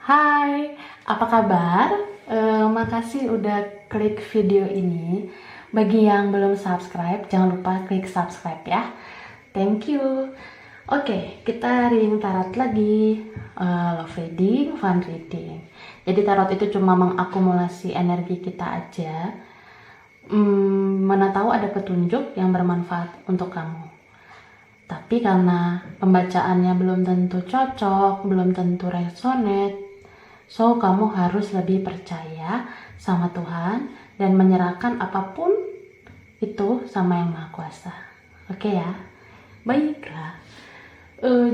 Hai, apa kabar? Makasih udah klik video ini. Bagi yang belum subscribe, jangan lupa klik subscribe ya. Thank you. Oke, kita reading tarot lagi. Love reading, fun reading. Jadi tarot itu cuma mengakumulasi energi kita aja. Mana tahu ada petunjuk yang bermanfaat untuk kamu. Tapi karena pembacaannya belum tentu cocok, belum tentu resonate, so kamu harus lebih percaya sama Tuhan dan menyerahkan apapun itu sama Yang Maha Kuasa. Oke ya? Baiklah.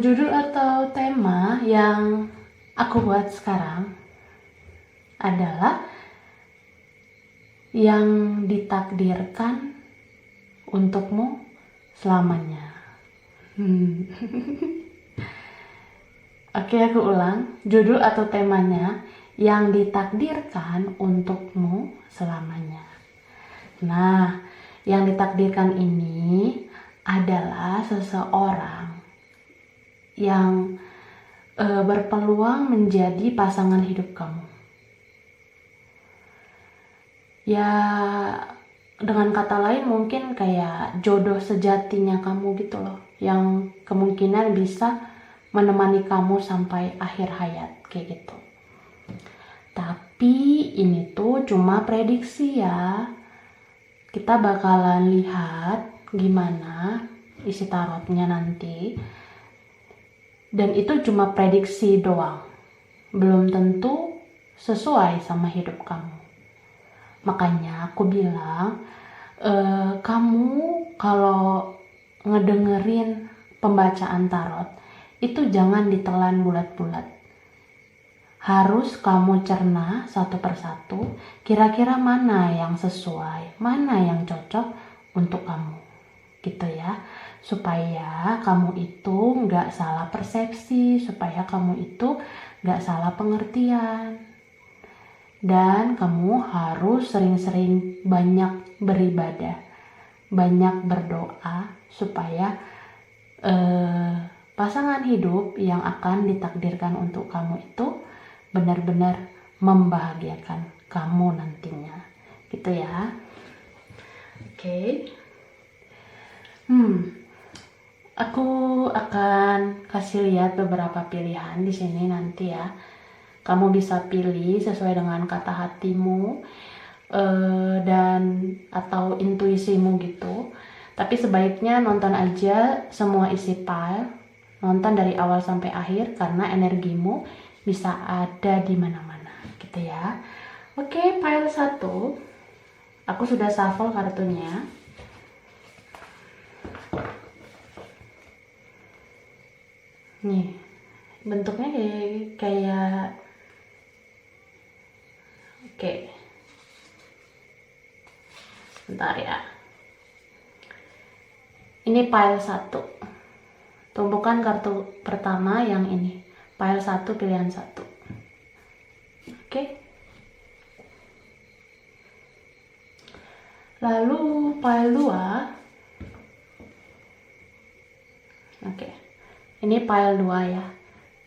Judul atau tema yang aku buat sekarang adalah yang ditakdirkan untukmu selamanya. Oke, aku ulang. Judul atau temanya yang ditakdirkan untukmu selamanya. Nah, yang ditakdirkan ini adalah seseorang yang berpeluang menjadi pasangan hidup kamu. Ya, dengan kata lain mungkin kayak jodoh sejatinya kamu gitu loh, yang kemungkinan bisa menemani kamu sampai akhir hayat kayak gitu. Tapi ini tuh cuma prediksi ya. Kita bakalan lihat gimana isi tarotnya nanti. Dan itu cuma prediksi doang. Belum tentu sesuai sama hidup kamu. Makanya aku bilang, kamu kalau ngedengerin pembacaan tarot, itu jangan ditelan bulat-bulat. Harus kamu cerna satu persatu, kira-kira mana yang sesuai, mana yang cocok untuk kamu. Gitu ya, supaya kamu itu nggak salah persepsi, supaya kamu itu nggak salah pengertian. Dan kamu harus sering-sering banyak beribadah, banyak berdoa, supaya pasangan hidup yang akan ditakdirkan untuk kamu itu benar-benar membahagiakan kamu nantinya, gitu ya. Oke. Aku akan kasih lihat beberapa pilihan di sini nanti ya. Kamu bisa pilih sesuai dengan kata hatimu dan atau intuisimu gitu. Tapi sebaiknya nonton aja semua isi file, nonton dari awal sampai akhir karena energimu bisa ada di mana-mana gitu ya. Oke, file 1. Aku sudah shuffle kartunya. Nih, bentuknya kayak oke. Bentar ya. Ini pile 1. Tumpukan kartu pertama yang ini. Pile 1 pilihan 1. Oke. Lalu pile 2. Oke. Ini pile 2 ya.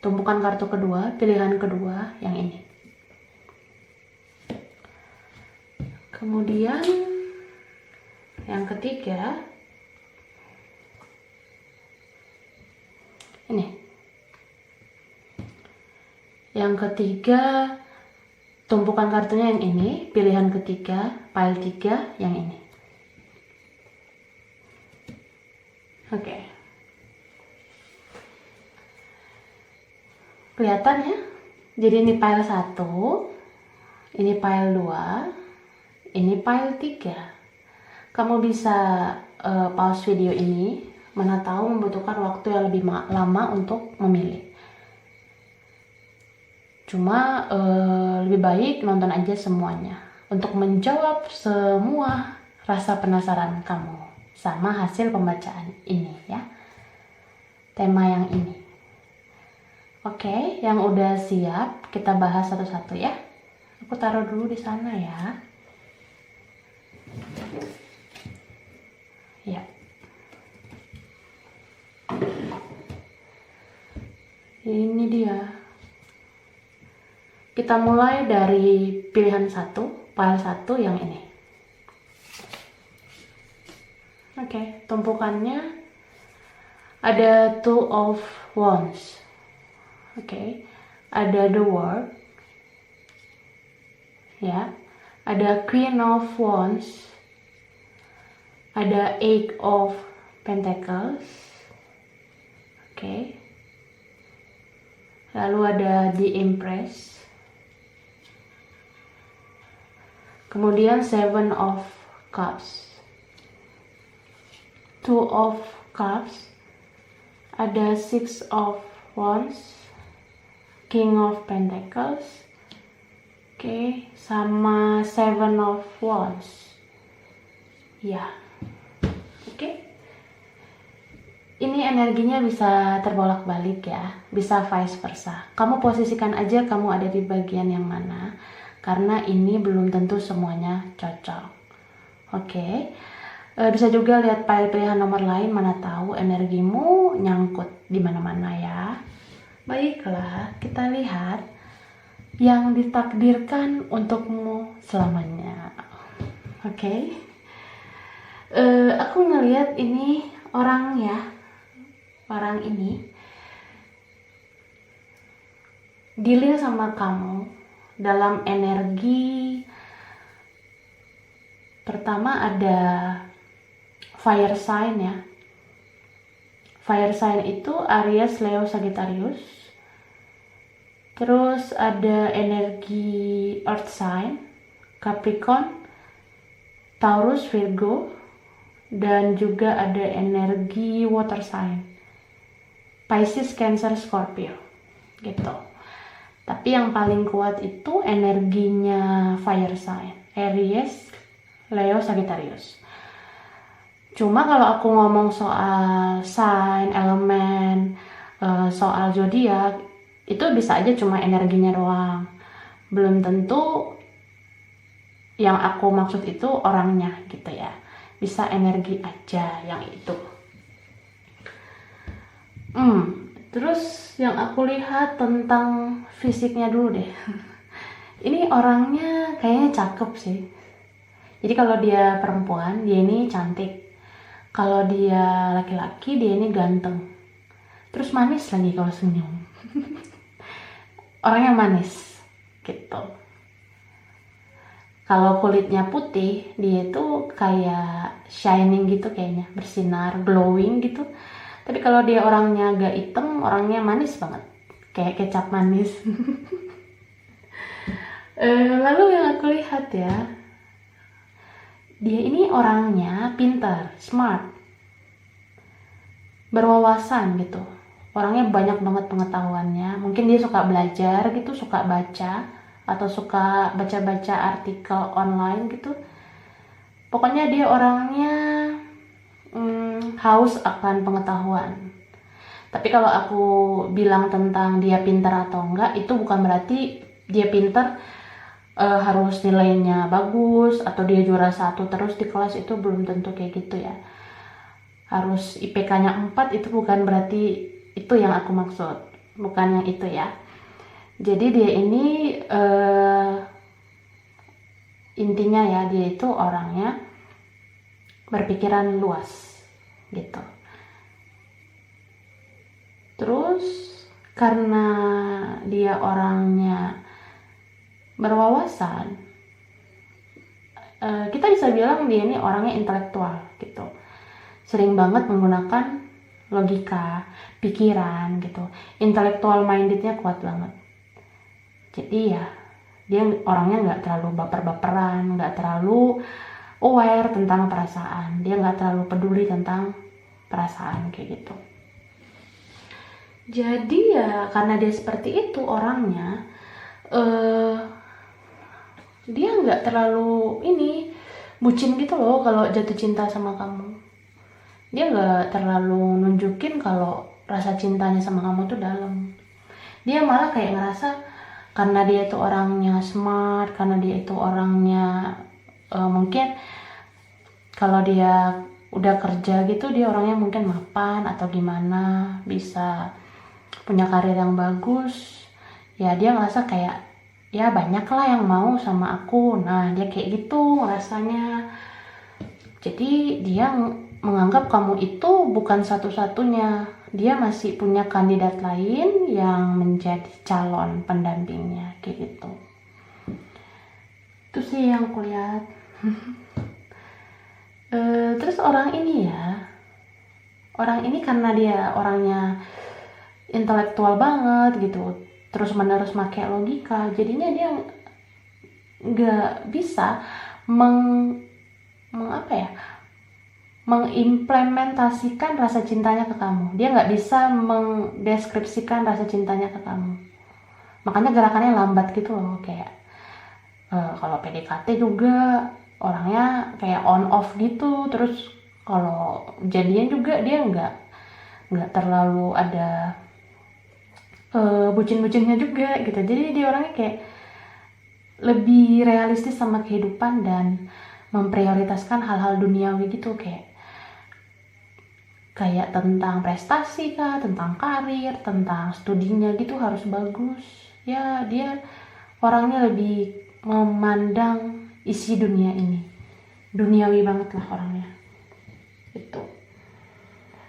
Tumpukan kartu kedua, pilihan kedua yang ini. Kemudian yang ketiga ini. Yang ketiga tumpukan kartunya yang ini, pilihan ketiga, pile 3 yang ini. Oke. Kelihatan ya? Jadi ini pile 1, ini pile 2, ini pile 3. Kamu bisa pause video ini, mana tahu membutuhkan waktu yang lebih lama untuk memilih. Cuma lebih baik nonton aja semuanya untuk menjawab semua rasa penasaran kamu sama hasil pembacaan ini ya. Tema yang ini. Oke, yang udah siap kita bahas satu-satu ya. Aku taruh dulu di sana ya. Ya. Ini dia. Kita mulai dari pilihan 1, file 1 yang ini. Oke, tumpukannya ada Two of Wands. Oke, ada the World. Ya, ada Queen of Wands. Ada Eight of Pentacles. Oke. Lalu ada The Empress. Kemudian Seven of Cups. Two of Cups. Ada Six of Wands. King of Pentacles. Oke, sama Seven of Wands. Ya. Oke. Ini energinya bisa terbolak-balik ya, bisa vice versa. Kamu posisikan aja kamu ada di bagian yang mana, karena ini belum tentu semuanya cocok. Oke. Bisa juga lihat file pilihan nomor lain, mana tahu energimu nyangkut di mana-mana ya. Baiklah, kita lihat yang ditakdirkan untukmu selamanya. Oke. Aku ngelihat ini orang ya. Orang ini dealing sama kamu dalam energi. Pertama ada fire sign ya. Fire sign itu Aries, Leo, Sagittarius. Terus ada energi earth sign, Capricorn, Taurus, Virgo. Dan juga ada energi water sign, Pisces, Cancer, Scorpio gitu. Tapi yang paling kuat itu energinya fire sign, Aries, Leo, Sagittarius. Cuma kalau aku ngomong soal sign, elemen, soal zodiak, itu bisa aja cuma energinya doang. Belum tentu yang aku maksud itu orangnya gitu ya. Bisa energi aja yang itu. Terus yang aku lihat tentang fisiknya dulu deh. Ini orangnya kayaknya cakep sih. Jadi kalau dia perempuan, dia ini cantik. Kalau dia laki-laki, dia ini ganteng. Terus manis lagi kalau senyum. Orangnya manis gitu. Kalau kulitnya putih, dia itu kayak shining gitu kayaknya, bersinar, glowing gitu. Tapi kalau dia orangnya agak hitam, orangnya manis banget, kayak kecap manis. Lalu yang aku lihat ya, dia ini orangnya pintar, smart, berwawasan gitu. Orangnya banyak banget pengetahuannya. Mungkin dia suka belajar gitu, suka baca. Atau suka baca-baca artikel online gitu. Pokoknya dia orangnya haus akan pengetahuan. Tapi kalau aku bilang tentang dia pintar atau enggak, itu bukan berarti dia pintar harus nilainya bagus atau dia juara 1 terus di kelas, itu belum tentu kayak gitu ya. Harus IPK-nya 4, itu bukan berarti itu yang aku maksud. Bukan yang itu ya. Jadi dia ini intinya ya, dia itu orangnya berpikiran luas gitu. Terus karena dia orangnya berwawasan, kita bisa bilang dia ini orangnya intelektual gitu. Sering banget menggunakan logika, pikiran gitu. Intellectual mindednya kuat banget. Jadi ya dia orangnya nggak terlalu baper-baperan, nggak terlalu aware tentang perasaan, dia nggak terlalu peduli tentang perasaan kayak gitu. Jadi ya karena dia seperti itu orangnya, dia nggak terlalu bucin gitu loh kalau jatuh cinta sama kamu. Dia nggak terlalu nunjukin kalau rasa cintanya sama kamu tuh dalam. Dia malah kayak ngerasa karena dia itu orangnya smart, karena dia itu orangnya mungkin kalau dia udah kerja gitu, dia orangnya mungkin mapan atau gimana, bisa punya karir yang bagus. Ya dia ngerasa kayak ya banyak lah yang mau sama aku. Nah dia kayak gitu rasanya. Jadi dia menganggap kamu itu bukan satu-satunya. Dia masih punya kandidat lain yang menjadi calon pendampingnya kayak gitu. Itu sih yang aku lihat. Terus orang ini karena dia orangnya intelektual banget gitu, terus menerus pakai logika, jadinya dia nggak bisa mengimplementasikan rasa cintanya ke kamu. Dia nggak bisa mendeskripsikan rasa cintanya ke kamu, makanya gerakannya lambat gitu loh. Kayak kalau PDKT juga orangnya kayak on off gitu, terus kalau jadian juga dia nggak terlalu ada bucin-bucinnya juga gitu. Jadi dia orangnya kayak lebih realistis sama kehidupan dan memprioritaskan hal-hal duniawi gitu, kayak tentang prestasi kah, tentang karir, tentang studinya gitu harus bagus. Ya dia orangnya lebih memandang isi dunia ini, duniawi banget lah orangnya itu.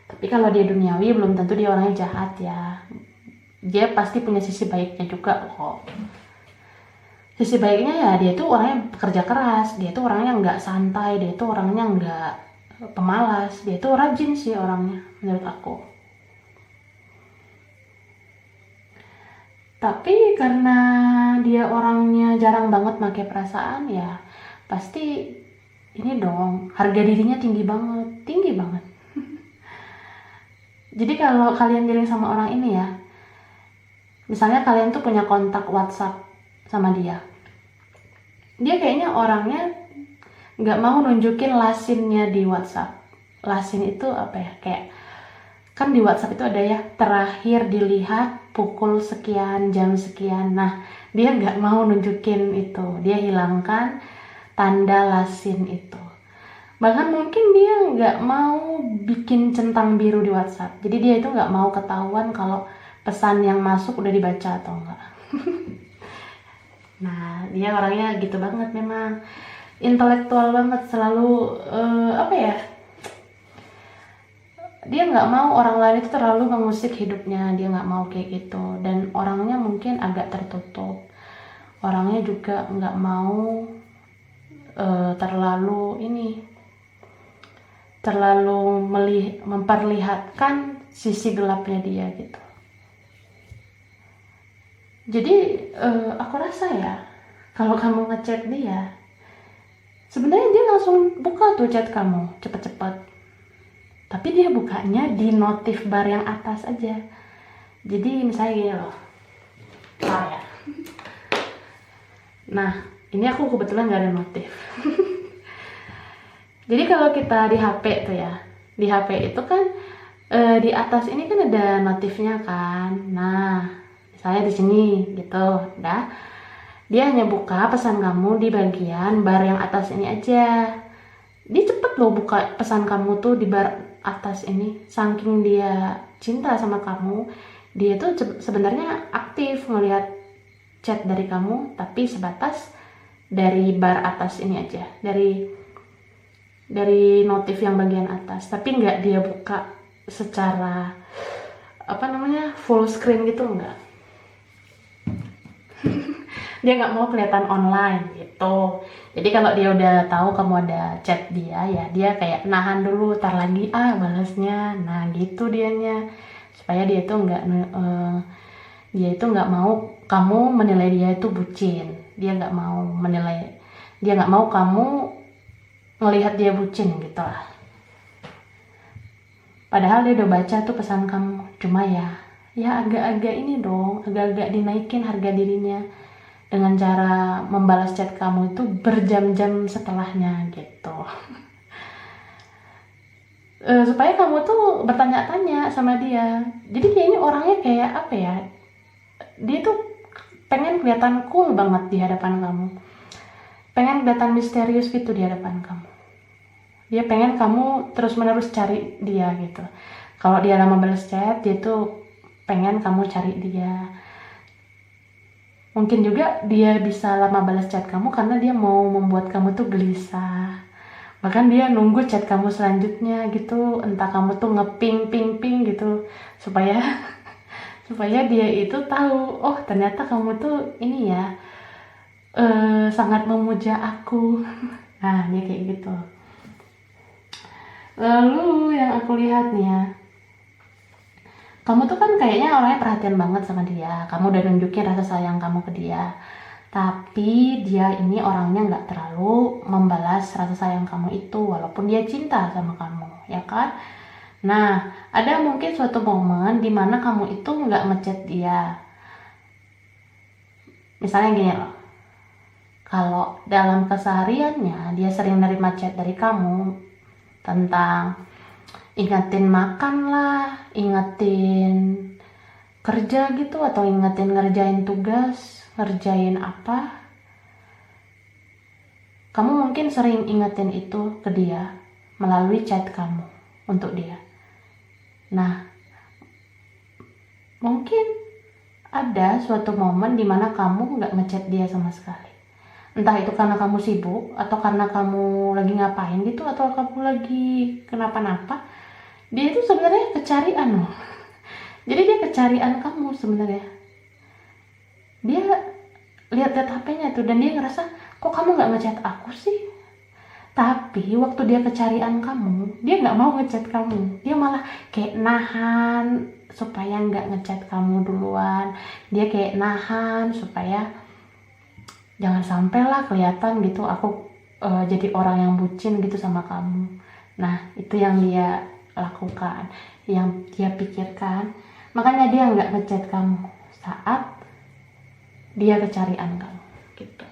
Tapi kalau dia duniawi belum tentu dia orangnya jahat ya. Dia pasti punya sisi baiknya juga kok. Sisi baiknya ya dia tuh orangnya pekerja keras, dia tuh orangnya nggak santai, dia tuh orangnya nggak pemalas, dia tuh rajin sih orangnya menurut aku. Tapi karena dia orangnya jarang banget pakai perasaan, ya pasti ini dong, harga dirinya tinggi banget. Jadi kalau kalian dealing sama orang ini ya, misalnya kalian tuh punya kontak WhatsApp sama dia kayaknya orangnya nggak mau nunjukin lasinnya di WhatsApp. Lasin itu apa ya, kayak kan di WhatsApp itu ada ya terakhir dilihat pukul sekian, jam sekian. Nah dia nggak mau nunjukin itu, dia hilangkan tanda lasin itu. Bahkan mungkin dia nggak mau bikin centang biru di WhatsApp, jadi dia itu nggak mau ketahuan kalau pesan yang masuk udah dibaca atau enggak. Nah dia orangnya gitu banget, memang intelektual banget, selalu dia nggak mau orang lain itu terlalu mengusik hidupnya, dia nggak mau kayak gitu. Dan orangnya mungkin agak tertutup, orangnya juga nggak mau terlalu memperlihatkan sisi gelapnya dia gitu. Jadi aku rasa ya, kalau kamu ngechat dia, sebenarnya dia langsung buka tuh chat kamu cepet-cepet, tapi dia bukanya di notif bar yang atas aja. Jadi misalnya gini loh, ya. Nah ini aku kebetulan gak ada notif. Jadi kalau kita di HP tuh ya, di HP itu kan di atas ini kan ada notifnya kan. Nah misalnya di sini gitu, udah. Dia hanya buka pesan kamu di bagian bar yang atas ini aja. Dia cepet loh buka pesan kamu tuh di bar atas ini. Saking dia cinta sama kamu, dia tuh sebenarnya aktif ngelihat chat dari kamu, tapi sebatas dari bar atas ini aja, dari notif yang bagian atas. Tapi nggak dia buka secara full screen gitu, enggak. Dia nggak mau kelihatan online gitu. Jadi kalau dia udah tahu kamu ada chat dia, ya dia kayak nahan dulu, tar lagi balasnya. Nah gitu dianya, supaya dia itu nggak mau kamu menilai dia itu bucin. Dia nggak mau kamu ngelihat dia bucin gitu lah. Padahal dia udah baca tuh pesan kamu, cuma ya agak-agak ini dong, agak-agak dinaikin harga dirinya dengan cara membalas chat kamu itu berjam-jam setelahnya gitu. Supaya kamu tuh bertanya-tanya sama dia. Jadi dia ini orangnya kayak apa ya, dia tuh pengen kelihatan cool banget di hadapan kamu, pengen kelihatan misterius gitu di hadapan kamu. Dia pengen kamu terus-menerus cari dia gitu. Kalau dia lama balas chat, dia tuh pengen kamu cari dia. Mungkin juga dia bisa lama balas chat kamu karena dia mau membuat kamu tuh gelisah. Bahkan dia nunggu chat kamu selanjutnya gitu, entah kamu tuh ngeping ping ping gitu supaya supaya dia itu tahu, oh ternyata kamu tuh ini ya, sangat memuja aku. Nah, dia kayak gitu. Lalu yang aku lihat nih ya, kamu tuh kan kayaknya orangnya perhatian banget sama dia. Kamu udah nunjukin rasa sayang kamu ke dia. Tapi dia ini orangnya nggak terlalu membalas rasa sayang kamu itu, walaupun dia cinta sama kamu, ya kan? Nah, ada mungkin suatu momen dimana kamu itu nggak ngechat dia. Misalnya gini loh, kalau dalam kesehariannya dia sering nerima chat dari kamu tentang ingetin makan lah, ingetin kerja gitu, atau ingetin ngerjain tugas, ngerjain apa, kamu mungkin sering ingetin itu ke dia melalui chat kamu untuk dia. Nah, mungkin ada suatu momen dimana kamu nggak ngechat dia sama sekali. Entah itu karena kamu sibuk, atau karena kamu lagi ngapain gitu, atau kamu lagi kenapa-napa. Dia itu sebenarnya kecarian loh. Jadi dia kecarian kamu sebenarnya. Dia lihat-lihat HP-nya tuh dan dia ngerasa, kok kamu nggak ngechat aku sih? Tapi waktu dia kecarian kamu, dia nggak mau ngechat kamu. Dia malah kayak nahan supaya nggak ngechat kamu duluan. Dia kayak nahan supaya jangan sampai lah kelihatan gitu aku jadi orang yang bucin gitu sama kamu. Nah, itu yang dia lakukan, yang dia pikirkan. Makanya dia nggak ngechat kamu saat dia kecarian kamu gitu.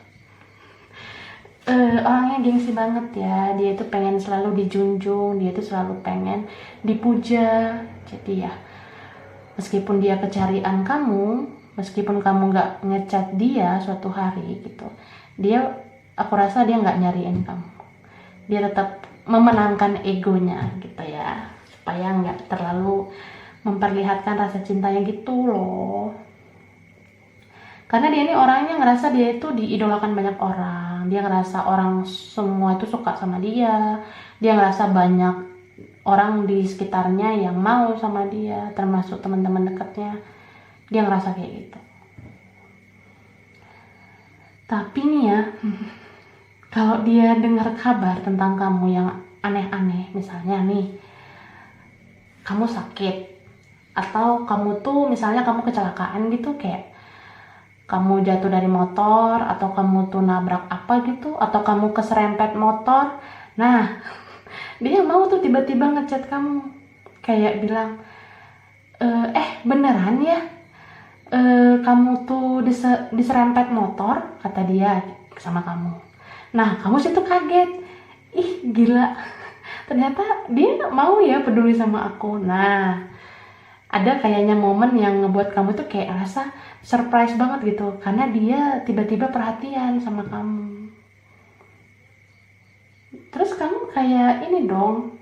Orangnya gengsi banget ya, dia itu pengen selalu dijunjung, dia itu selalu pengen dipuja. Jadi ya, meskipun dia kecarian kamu, meskipun kamu nggak ngechat dia suatu hari gitu, aku rasa dia nggak nyariin kamu. Dia tetap memenangkan egonya gitu ya, supaya nggak terlalu memperlihatkan rasa cintanya gitu loh. Karena dia ini orangnya ngerasa dia itu diidolakan banyak orang. Dia ngerasa orang semua itu suka sama dia. Dia ngerasa banyak orang di sekitarnya yang mau sama dia, termasuk teman-teman dekatnya. Dia ngerasa kayak gitu. Tapi nih ya, kalau dia dengar kabar tentang kamu yang aneh-aneh, misalnya nih, kamu sakit, atau kamu tuh misalnya kamu kecelakaan gitu, kayak kamu jatuh dari motor, atau kamu tuh nabrak apa gitu, atau kamu keserempet motor. Nah, dia mau tuh tiba-tiba ngechat kamu, kayak bilang, beneran ya, kamu tuh diserempet motor, kata dia sama kamu. Nah, kamu situ kaget, ih gila, ternyata dia mau ya peduli sama aku. Nah, ada kayaknya momen yang ngebuat kamu tuh kayak rasa surprise banget gitu, karena dia tiba-tiba perhatian sama kamu. Terus kamu kayak ini dong,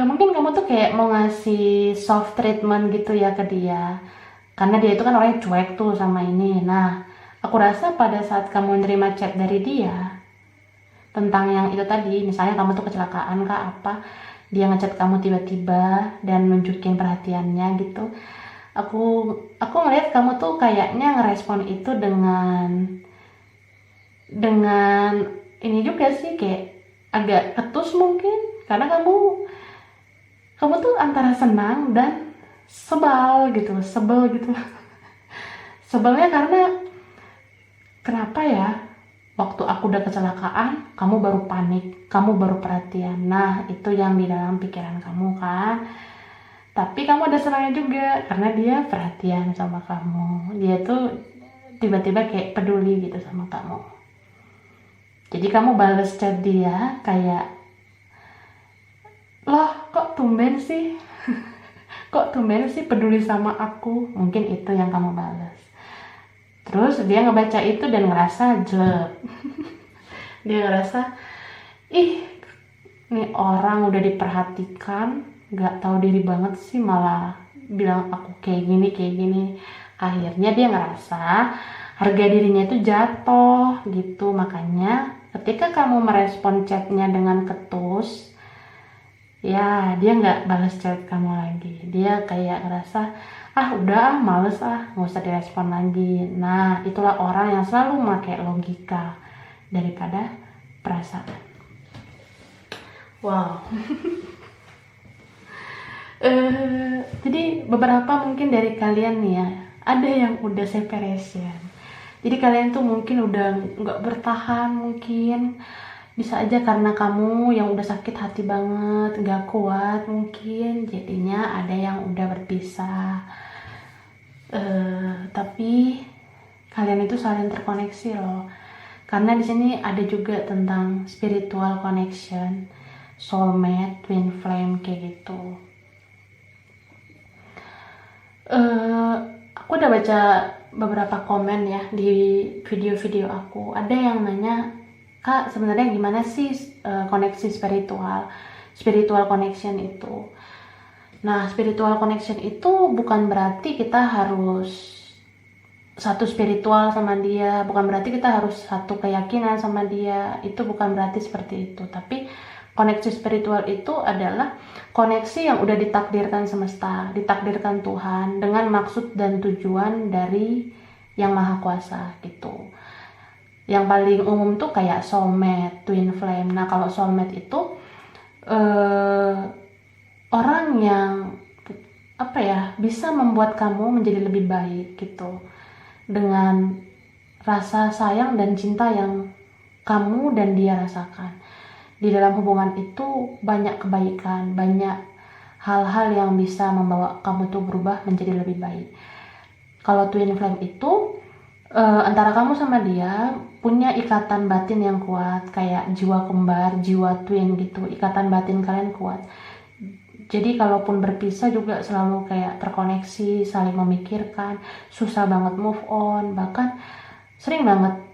mungkin kamu tuh kayak mau ngasih soft treatment gitu ya ke dia, karena dia itu kan orangnya cuek tuh sama ini. Nah, aku rasa pada saat kamu nerima chat dari dia tentang yang itu tadi, misalnya kamu tuh kecelakaan kah apa, dia ngechat kamu tiba-tiba dan nunjukin perhatiannya gitu, aku ngeliat kamu tuh kayaknya ngerespon itu dengan ini juga sih, kayak agak ketus mungkin, karena kamu tuh antara senang dan sebel gitu. Sebelnya karena kenapa ya, waktu aku udah kecelakaan kamu baru panik, kamu baru perhatian. Nah, itu yang di dalam pikiran kamu kan. Tapi kamu ada senangnya juga karena dia perhatian sama kamu. Dia tuh tiba-tiba kayak peduli gitu sama kamu. Jadi kamu bales chat dia kayak, loh kok tumben sih kok tumben sih peduli sama aku. Mungkin itu yang kamu balas. Terus dia ngebaca itu dan ngerasa jelek. Dia ngerasa, ih nih orang udah diperhatikan, gak tahu diri banget sih, malah bilang aku kayak gini. Akhirnya dia ngerasa harga dirinya itu jatuh gitu. Makanya ketika kamu merespon chatnya dengan ketus, ya dia nggak balas chat kamu lagi. Dia kayak ngerasa, udah males nggak usah direspon lagi. Nah, itulah orang yang selalu memakai logika daripada perasaan. Wow. Jadi beberapa mungkin dari kalian nih ya, ada yang udah separation. Jadi kalian tuh mungkin udah nggak bertahan, mungkin bisa aja karena kamu yang udah sakit hati banget, nggak kuat mungkin, jadinya ada yang udah berpisah. Tapi kalian itu saling terkoneksi loh, karena di sini ada juga tentang spiritual connection, soulmate, twin flame kayak gitu. Aku udah baca beberapa komen ya di video-video aku. Ada yang nanya, Kak, sebenarnya gimana sih koneksi spiritual connection itu? Nah, spiritual connection itu bukan berarti kita harus satu spiritual sama dia, bukan berarti kita harus satu keyakinan sama dia. Itu bukan berarti seperti itu. Tapi koneksi spiritual itu adalah koneksi yang udah ditakdirkan semesta, ditakdirkan Tuhan dengan maksud dan tujuan dari Yang Maha Kuasa gitu. Yang paling umum tuh kayak soulmate, twin flame. Nah, kalau soulmate itu orang yang bisa membuat kamu menjadi lebih baik gitu, dengan rasa sayang dan cinta yang kamu dan dia rasakan. Di dalam hubungan itu banyak kebaikan, banyak hal-hal yang bisa membawa kamu tuh berubah menjadi lebih baik. Kalau twin flame itu antara kamu sama dia punya ikatan batin yang kuat, kayak jiwa kembar, jiwa twin gitu. Ikatan batin kalian kuat. Jadi kalaupun berpisah juga selalu kayak terkoneksi, saling memikirkan, susah banget move on, bahkan sering banget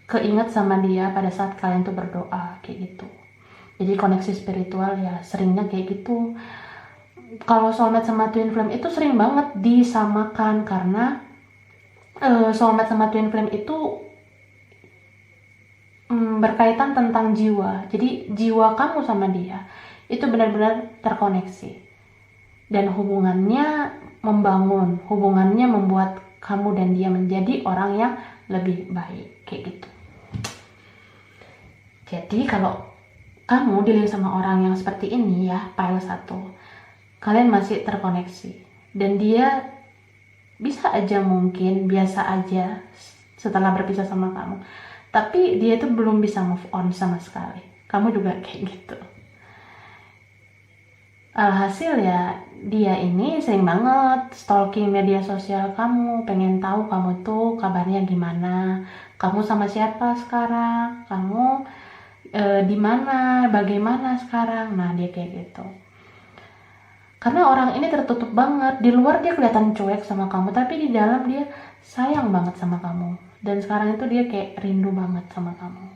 keinget sama dia pada saat kalian tuh berdoa kayak gitu. Jadi koneksi spiritual ya seringnya kayak gitu. Kalau soulmate sama twin flame itu sering banget disamakan, karena soulmate sama twin flame itu berkaitan tentang jiwa. Jadi jiwa kamu sama dia itu benar-benar terkoneksi, dan hubungannya membangun, hubungannya membuat kamu dan dia menjadi orang yang lebih baik kayak gitu. Jadi kalau kamu dealing sama orang yang seperti ini ya, pile 1, kalian masih terkoneksi, dan dia bisa aja mungkin biasa aja setelah berpisah sama kamu, tapi dia itu belum bisa move on sama sekali. Kamu juga kayak gitu. Alhasil ya, dia ini sering banget stalking media sosial kamu, pengen tahu kamu tuh kabarnya gimana, kamu sama siapa sekarang, kamu di mana, bagaimana sekarang. Nah, dia kayak gitu. Karena orang ini tertutup banget. Di luar dia kelihatan cuek sama kamu, tapi di dalam dia sayang banget sama kamu. Dan sekarang itu dia kayak rindu banget sama kamu.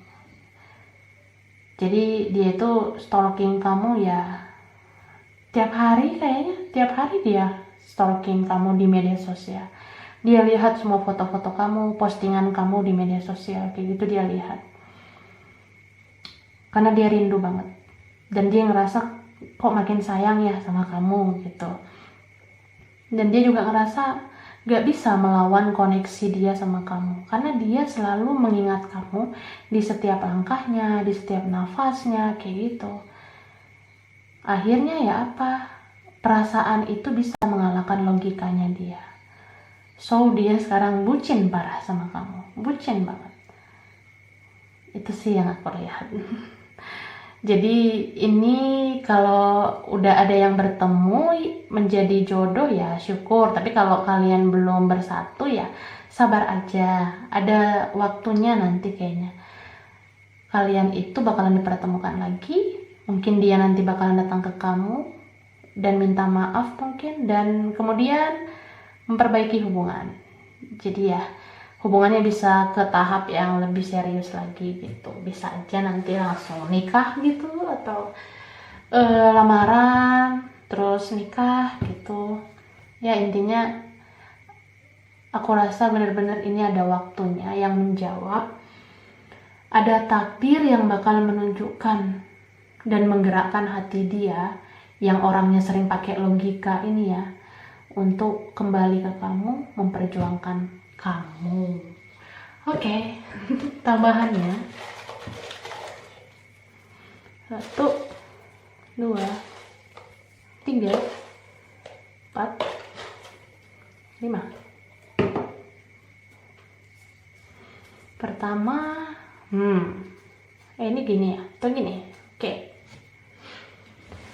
Jadi dia itu stalking kamu ya tiap hari, kayaknya tiap hari dia stalking kamu di media sosial. Dia lihat semua foto-foto kamu, postingan kamu di media sosial, kayak gitu dia lihat. Karena dia rindu banget, dan dia ngerasa kok makin sayang ya sama kamu gitu. Dan dia juga ngerasa gak bisa melawan koneksi dia sama kamu, karena dia selalu mengingat kamu di setiap langkahnya, di setiap nafasnya kayak gitu. Akhirnya ya apa? Perasaan itu bisa mengalahkan logikanya dia. So dia sekarang bucin parah sama kamu, bucin banget. Itu sih yang aku lihat. Jadi ini kalau udah ada yang bertemu menjadi jodoh ya syukur. Tapi kalau kalian belum bersatu ya sabar aja. Ada waktunya nanti kayaknya. Kalian itu bakalan dipertemukan lagi. Mungkin dia nanti bakalan datang ke kamu dan minta maaf mungkin. Dan kemudian memperbaiki hubungan. Jadi ya hubungannya bisa ke tahap yang lebih serius lagi gitu. Bisa aja nanti langsung nikah gitu, atau lamaran terus nikah gitu. Ya intinya Aku rasa benar-benar ini ada waktunya yang menjawab. Ada takdir yang bakal menunjukkan dan menggerakkan hati dia yang orangnya sering pakai logika ini ya, untuk kembali ke kamu, memperjuangkan kamu. Oke, tambahannya 1, 2, 3, 4, 5. Pertama, ini gini ya, atau gini. Oke.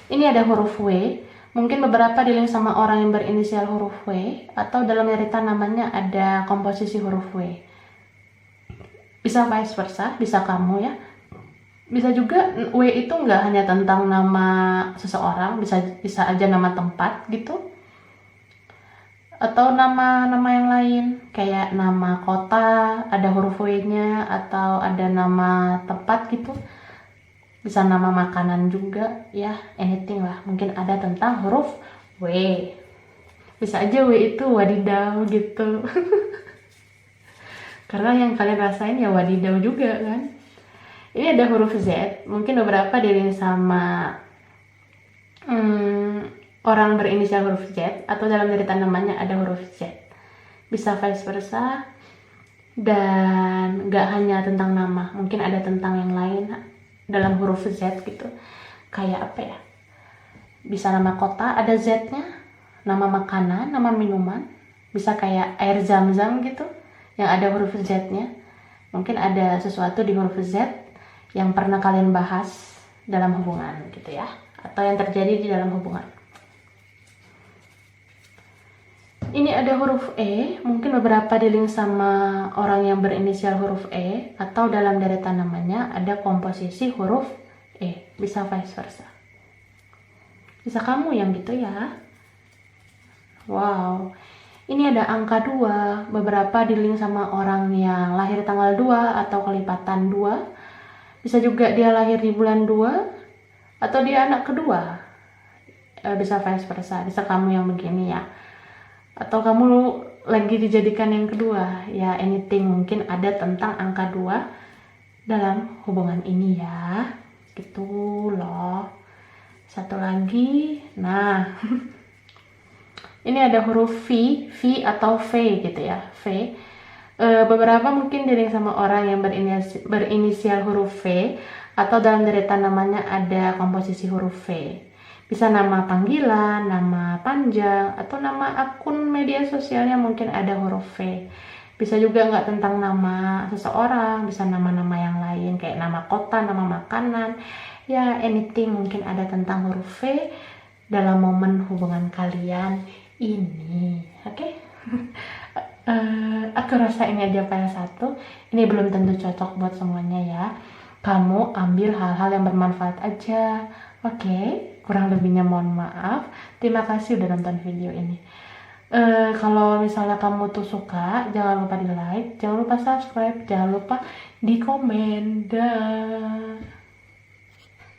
Ini ada huruf W. Mungkin beberapa di-link sama orang yang berinisial huruf W, atau dalam cerita namanya ada komposisi huruf W. Bisa vice versa, bisa kamu ya. Bisa juga W itu nggak hanya tentang nama seseorang, bisa aja nama tempat gitu. Atau nama-nama yang lain, kayak nama kota ada huruf W-nya, atau ada nama tempat gitu. Bisa nama makanan juga ya, anything lah, mungkin ada tentang huruf W. Bisa aja W itu wadidaw gitu. Karena yang kalian rasain ya wadidaw juga kan. Ini ada huruf Z, mungkin beberapa diri sama orang berinisial huruf Z, atau dalam cerita namanya ada huruf Z. Bisa vice versa, dan gak hanya tentang nama, mungkin ada tentang yang lain dalam huruf Z gitu. Kayak apa ya, bisa nama kota ada Z-nya, nama makanan, nama minuman, bisa kayak air zam-zam gitu yang ada huruf Z-nya. Mungkin ada sesuatu di huruf Z yang pernah kalian bahas dalam hubungan gitu ya, atau yang terjadi di dalam hubungan. Ini ada huruf E, mungkin beberapa di-link sama orang yang berinisial huruf E, atau dalam deretan namanya ada komposisi huruf E, bisa vice versa. Bisa kamu yang gitu ya. Wow, ini ada angka 2, beberapa di-link sama orang yang lahir tanggal 2 atau kelipatan 2. Bisa juga dia lahir di bulan 2, atau dia anak kedua. Bisa vice versa, bisa kamu yang begini ya. Atau kamu lagi dijadikan yang kedua ya, anything, mungkin ada tentang angka 2 dalam hubungan ini ya, gitu loh. Satu lagi, nah ini ada huruf V atau V gitu ya, V. Beberapa mungkin diri sama orang yang berinisial huruf V, atau dalam deretan namanya ada komposisi huruf V. Bisa nama panggilan, nama panjang, atau nama akun media sosialnya mungkin ada huruf V. Bisa juga nggak tentang nama seseorang, bisa nama-nama yang lain kayak nama kota, nama makanan, ya anything, mungkin ada tentang huruf V dalam momen hubungan kalian ini. Oke? Aku rasa ini aja file 1. Ini belum tentu cocok buat semuanya ya. Kamu ambil hal-hal yang bermanfaat aja. Oke? Kurang lebihnya mohon maaf. Terima kasih udah nonton video ini. Kalau misalnya kamu tuh suka, jangan lupa di like, jangan lupa subscribe, jangan lupa di komen.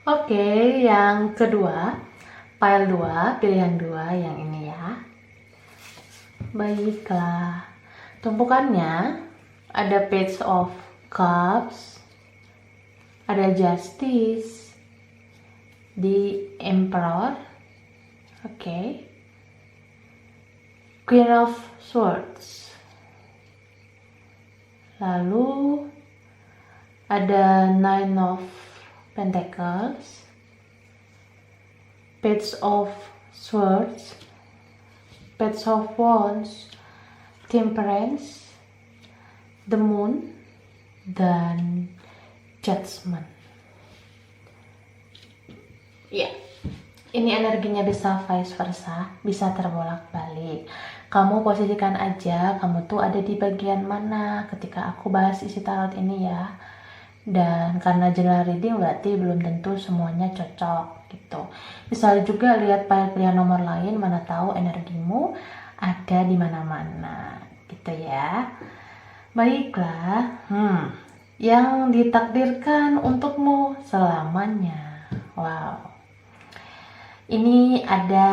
Oke, yang kedua, file 2, pilihan 2 yang ini ya. Baiklah, tumpukannya ada Page of Cups, ada Justice, di Emperor, Queen of Swords, lalu ada Nine of Pentacles, Page of Swords, Page of Wands, Temperance, The Moon, dan Judgment. Ya, ini energinya bisa vice versa, bisa terbolak-balik. Kamu posisikan aja, kamu tuh ada di bagian mana ketika aku bahas isi tarot ini ya. Dan karena general reading berarti belum tentu semuanya cocok gitu. Bisa juga lihat file pilihan nomor lain, mana tahu energimu ada di mana-mana gitu ya. Baiklah, yang ditakdirkan untukmu selamanya. Wow. Ini ada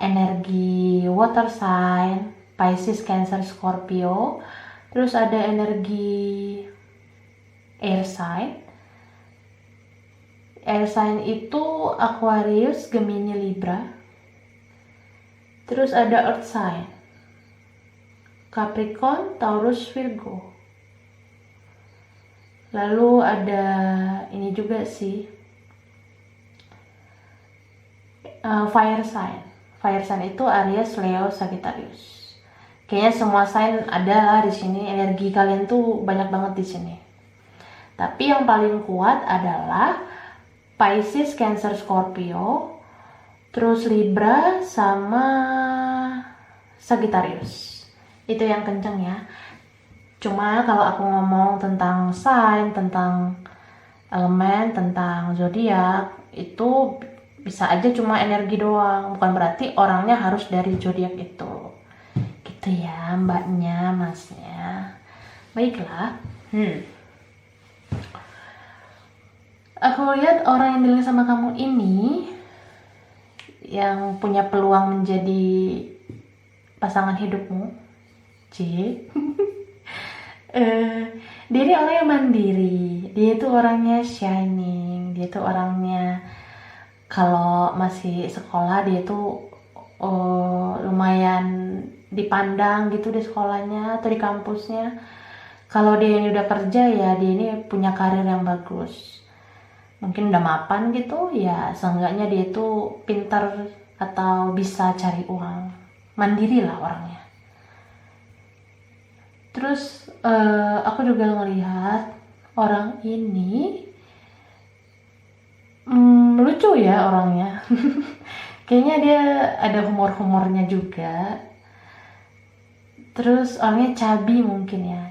energi water sign, Pisces, Cancer, Scorpio. Terus ada energi air sign. Air sign itu Aquarius, Gemini, Libra. Terus ada earth sign, Capricorn, Taurus, Virgo. Lalu ada ini juga sih, fire sign. Fire sign itu Aries, Leo, Sagittarius. Kayaknya semua sign ada lah di sini. Energi kalian tuh banyak banget di sini. Tapi yang paling kuat adalah Pisces, Cancer, Scorpio, terus Libra sama Sagittarius. Itu yang kenceng ya. Cuma kalau aku ngomong tentang sign, tentang elemen, tentang zodiak, itu bisa aja cuma energi doang, bukan berarti orangnya harus dari zodiak itu. Gitu ya, mbaknya, masnya. Baiklah. Aku lihat orang yang bilang sama kamu ini yang punya peluang menjadi pasangan hidupmu. Dia ini orang yang mandiri, dia itu orangnya shining, dia itu orangnya kalau masih sekolah dia itu lumayan dipandang gitu di sekolahnya atau di kampusnya. Kalau dia ini udah kerja ya dia ini punya karir yang bagus, mungkin udah mapan gitu ya, seenggaknya dia itu pintar atau bisa cari uang, mandiri lah orangnya. Terus aku juga ngelihat orang ini lucu ya orangnya. Kayaknya dia ada humor-humornya juga. Terus orangnya cabi mungkin ya,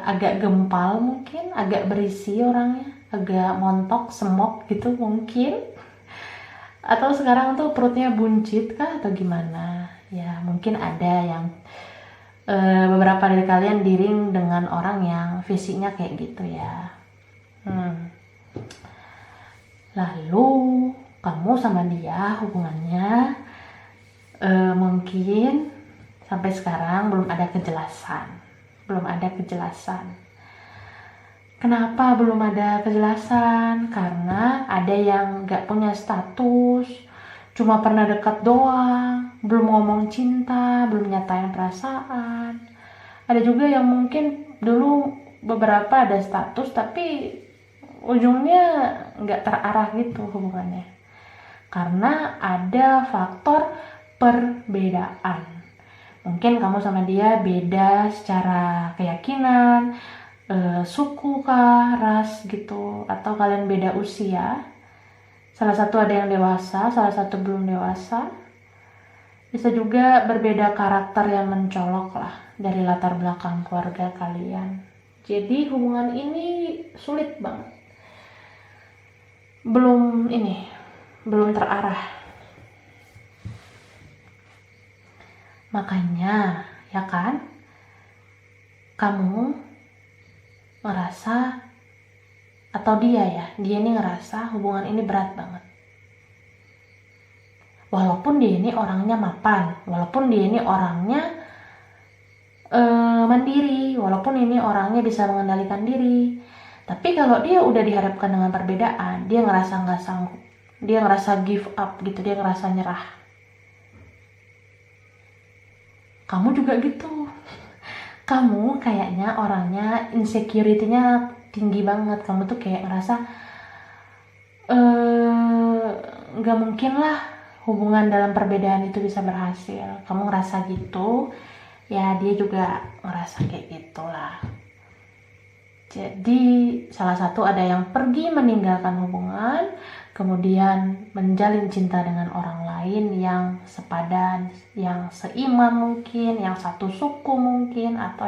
agak gempal mungkin, agak berisi orangnya, agak montok, semok gitu mungkin. Atau sekarang tuh perutnya buncit kah atau gimana? Ya mungkin ada yang beberapa dari kalian diring dengan orang yang fisiknya kayak gitu ya. Lalu kamu sama dia hubungannya mungkin sampai sekarang belum ada kejelasan. Kenapa belum ada kejelasan? Karena ada yang gak punya status, cuma pernah dekat doang, belum ngomong cinta, belum nyatain perasaan. Ada juga yang mungkin dulu beberapa ada status tapi ujungnya nggak terarah gitu hubungannya. Karena ada faktor perbedaan. Mungkin kamu sama dia beda secara keyakinan, suku kah, ras gitu, atau kalian beda usia. Salah satu ada yang dewasa, salah satu belum dewasa. Bisa juga berbeda karakter yang mencolok lah dari latar belakang keluarga kalian. Jadi hubungan ini sulit banget. Belum terarah. Makanya, ya kan? Kamu ngerasa atau dia ini ngerasa hubungan ini berat banget. Walaupun dia ini orangnya mapan, walaupun dia ini orangnya mandiri, walaupun ini orangnya bisa mengendalikan diri, tapi kalau dia udah dihadapkan dengan perbedaan, dia ngerasa nggak sanggup, dia ngerasa give up gitu, dia ngerasa nyerah. Kamu juga gitu. Kamu kayaknya orangnya insecurity-nya tinggi banget. Kamu tuh kayak ngerasa nggak mungkin lah hubungan dalam perbedaan itu bisa berhasil. Kamu ngerasa gitu, ya dia juga ngerasa kayak gitulah. Jadi salah satu ada yang pergi meninggalkan hubungan, kemudian menjalin cinta dengan orang lain yang sepadan, yang seiman mungkin, yang satu suku mungkin, atau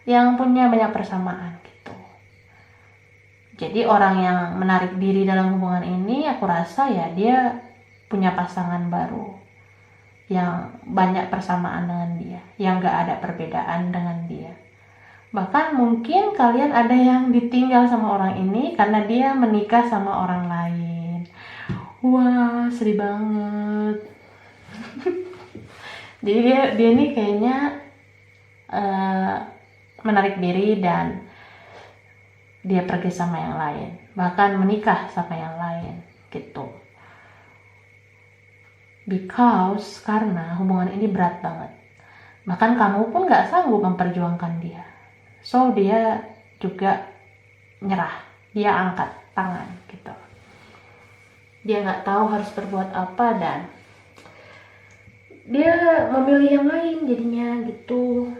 yang punya banyak persamaan gitu. Jadi orang yang menarik diri dalam hubungan ini, aku rasa ya dia punya pasangan baru yang banyak persamaan dengan dia, yang gak ada perbedaan dengan dia. Bahkan mungkin kalian ada yang ditinggal sama orang ini karena dia menikah sama orang lain. Wah, sedih banget. Jadi dia nih kayaknya menarik diri dan dia pergi sama yang lain, bahkan menikah sama yang lain gitu. Because karena hubungan ini berat banget, bahkan kamu pun gak sanggup memperjuangkan dia. So dia juga nyerah, dia angkat tangan gitu. Dia gak tahu harus berbuat apa dan dia memilih yang lain jadinya gitu.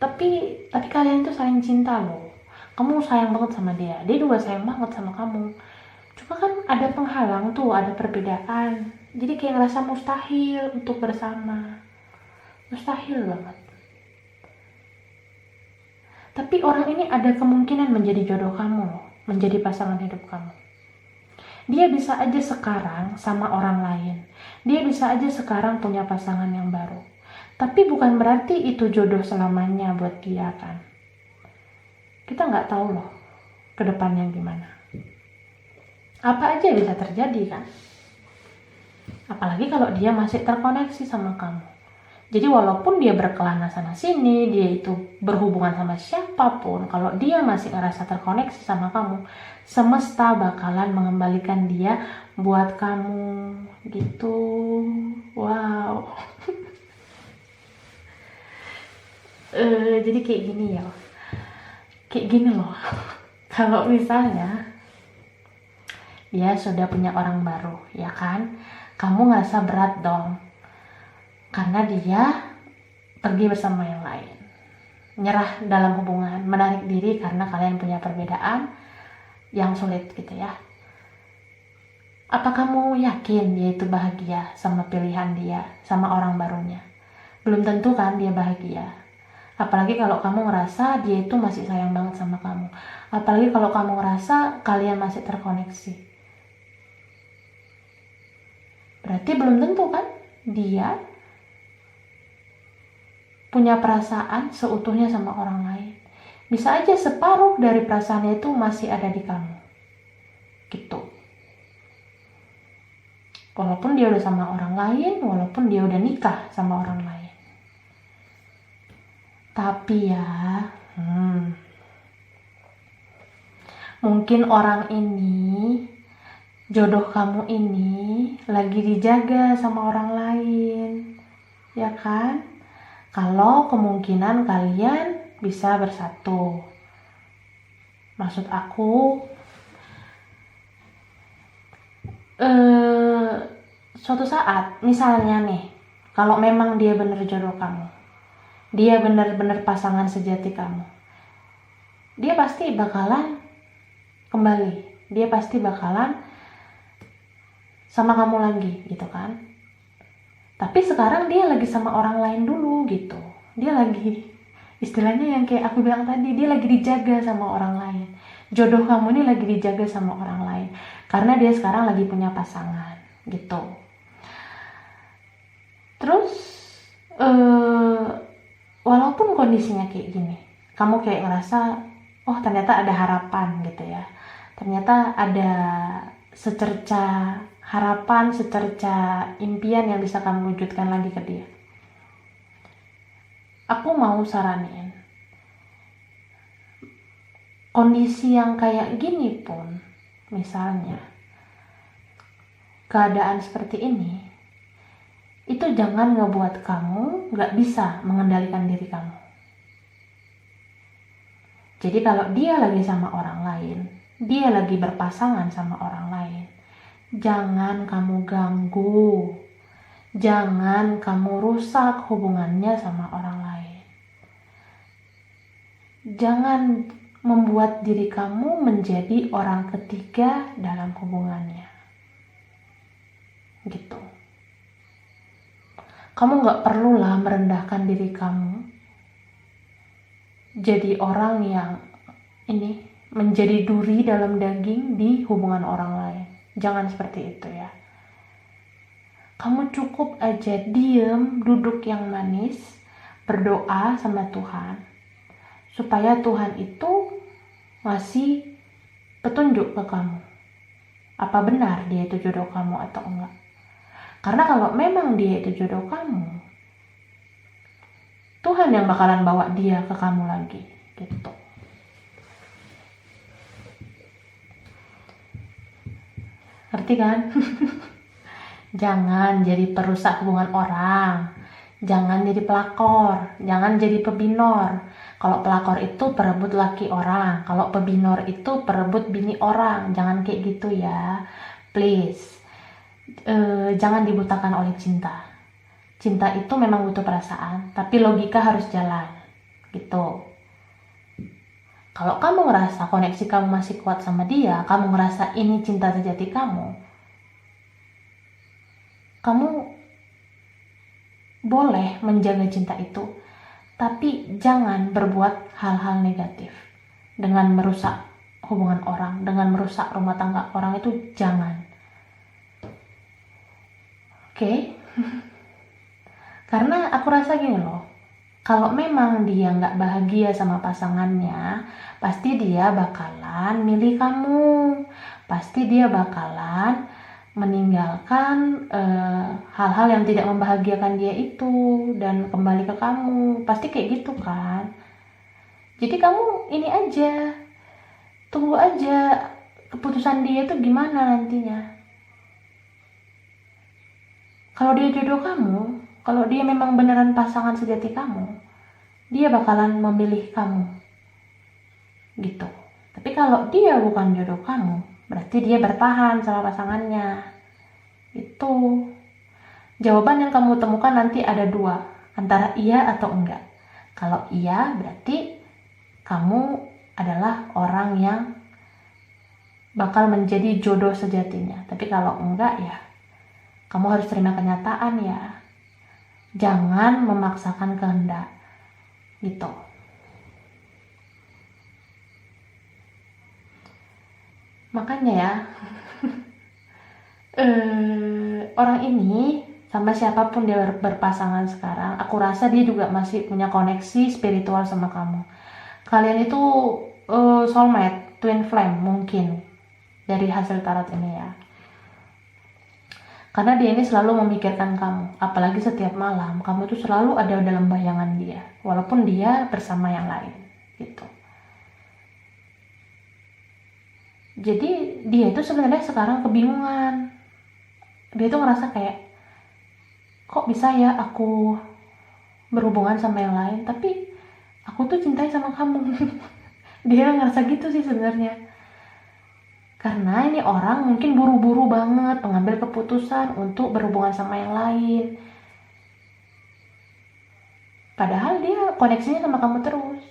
Tapi kalian tuh saling cinta loh. Kamu sayang banget sama dia, dia juga sayang banget sama kamu. Cuma kan ada penghalang tuh, ada perbedaan. Jadi kayak ngerasa mustahil untuk bersama. Mustahil banget. Tapi orang ini ada kemungkinan menjadi jodoh kamu loh, menjadi pasangan hidup kamu. Dia bisa aja sekarang sama orang lain. Dia bisa aja sekarang punya pasangan yang baru. Tapi bukan berarti itu jodoh selamanya buat dia kan. Kita nggak tahu loh ke depannya gimana. Apa aja bisa terjadi kan. Apalagi kalau dia masih terkoneksi sama kamu. Jadi walaupun dia berkelana sana sini, dia itu berhubungan sama siapapun, kalau dia masih ngerasa terkoneksi sama kamu, semesta bakalan mengembalikan dia buat kamu gitu. Wow. Jadi kayak gini ya. Kayak gini loh. Kalau misalnya dia sudah punya orang baru, ya kan? Kamu ngerasa berat dong. Karena dia pergi bersama yang lain. Nyerah dalam hubungan, menarik diri karena kalian punya perbedaan yang sulit gitu ya. Apa kamu yakin dia itu bahagia sama pilihan dia, sama orang barunya? Belum tentu kan dia bahagia. Apalagi kalau kamu ngerasa dia itu masih sayang banget sama kamu. Apalagi kalau kamu ngerasa kalian masih terkoneksi. Berarti belum tentu kan dia punya perasaan seutuhnya sama orang lain. Bisa aja separuh dari perasaannya itu masih ada di kamu. Gitu. Walaupun dia udah sama orang lain, walaupun dia udah nikah sama orang lain. Tapi ya, mungkin orang ini, jodoh kamu ini lagi dijaga sama orang lain. Ya kan? Kalau kemungkinan kalian bisa bersatu. Maksud aku, suatu saat, misalnya nih, kalau memang dia bener jodoh kamu, dia bener-bener pasangan sejati kamu, dia pasti bakalan kembali. Dia pasti bakalan sama kamu lagi, gitu kan? Tapi sekarang dia lagi sama orang lain dulu gitu. Dia lagi, istilahnya yang kayak aku bilang tadi, dia lagi dijaga sama orang lain. Jodoh kamu ini lagi dijaga sama orang lain. Karena dia sekarang lagi punya pasangan gitu. Terus, walaupun kondisinya kayak gini, kamu kayak ngerasa, oh ternyata ada harapan gitu ya. Ternyata ada secerca harapan, secerca impian yang bisa kamu wujudkan lagi ke dia. Aku mau saranin, kondisi yang kayak gini pun, misalnya keadaan seperti ini, itu jangan ngebuat kamu gak bisa mengendalikan diri kamu. Jadi kalau dia lagi sama orang lain, dia lagi berpasangan sama orang lain, jangan kamu ganggu, jangan kamu rusak hubungannya sama orang lain. Jangan membuat diri kamu menjadi orang ketiga dalam hubungannya. Gitu. Kamu gak perlulah merendahkan diri kamu jadi orang yang ini menjadi duri dalam daging di hubungan orang lain. Jangan seperti itu ya. Kamu cukup aja diem, duduk yang manis, berdoa sama Tuhan supaya Tuhan itu ngasih petunjuk ke kamu. Apa benar dia itu jodoh kamu atau enggak? Karena kalau memang dia itu jodoh kamu, Tuhan yang bakalan bawa dia ke kamu lagi gitu. Ngerti kan? Jangan jadi perusak hubungan orang, jangan jadi pelakor, jangan jadi pebinor. Kalau pelakor itu perebut laki orang, kalau pebinor itu perebut bini orang. Jangan kayak gitu ya, please. Jangan dibutakan oleh cinta. Cinta itu memang butuh perasaan, tapi logika harus jalan gitu. Kalau kamu ngerasa koneksi kamu masih kuat sama dia, kamu ngerasa ini cinta sejati kamu boleh menjaga cinta itu, tapi jangan berbuat hal-hal negatif dengan merusak hubungan orang, dengan merusak rumah tangga orang, itu jangan. Oke? Karena aku rasa gini loh, kalau memang dia nggak bahagia sama pasangannya, pasti dia bakalan milih kamu, pasti dia bakalan meninggalkan hal-hal yang tidak membahagiakan dia itu dan kembali ke kamu. Pasti kayak gitu kan. Jadi kamu ini aja, tunggu aja keputusan dia itu gimana nantinya. Kalau dia jodoh kamu, kalau dia memang beneran pasangan sejati kamu, dia bakalan memilih kamu gitu. Tapi kalau dia bukan jodoh kamu, berarti dia bertahan sama pasangannya. Itu jawaban yang kamu temukan nanti ada dua, antara iya atau enggak. Kalau iya berarti kamu adalah orang yang bakal menjadi jodoh sejatinya. Tapi kalau enggak ya kamu harus terima kenyataan ya. Jangan memaksakan kehendak gitu. Makanya ya orang ini sama siapapun dia berpasangan sekarang, aku rasa dia juga masih punya koneksi spiritual sama kamu. Kalian itu soulmate, twin flame mungkin dari hasil tarot ini ya. Karena dia ini selalu memikirkan kamu, apalagi setiap malam kamu tuh selalu ada dalam bayangan dia, walaupun dia bersama yang lain gitu. Jadi dia itu sebenarnya sekarang kebingungan. Dia tuh ngerasa kayak, kok bisa ya aku berhubungan sama yang lain, tapi aku tuh cintai sama kamu. Dia ngerasa gitu sih sebenarnya. Karena ini orang mungkin buru-buru banget mengambil keputusan untuk berhubungan sama yang lain. Padahal dia koneksinya sama kamu terus.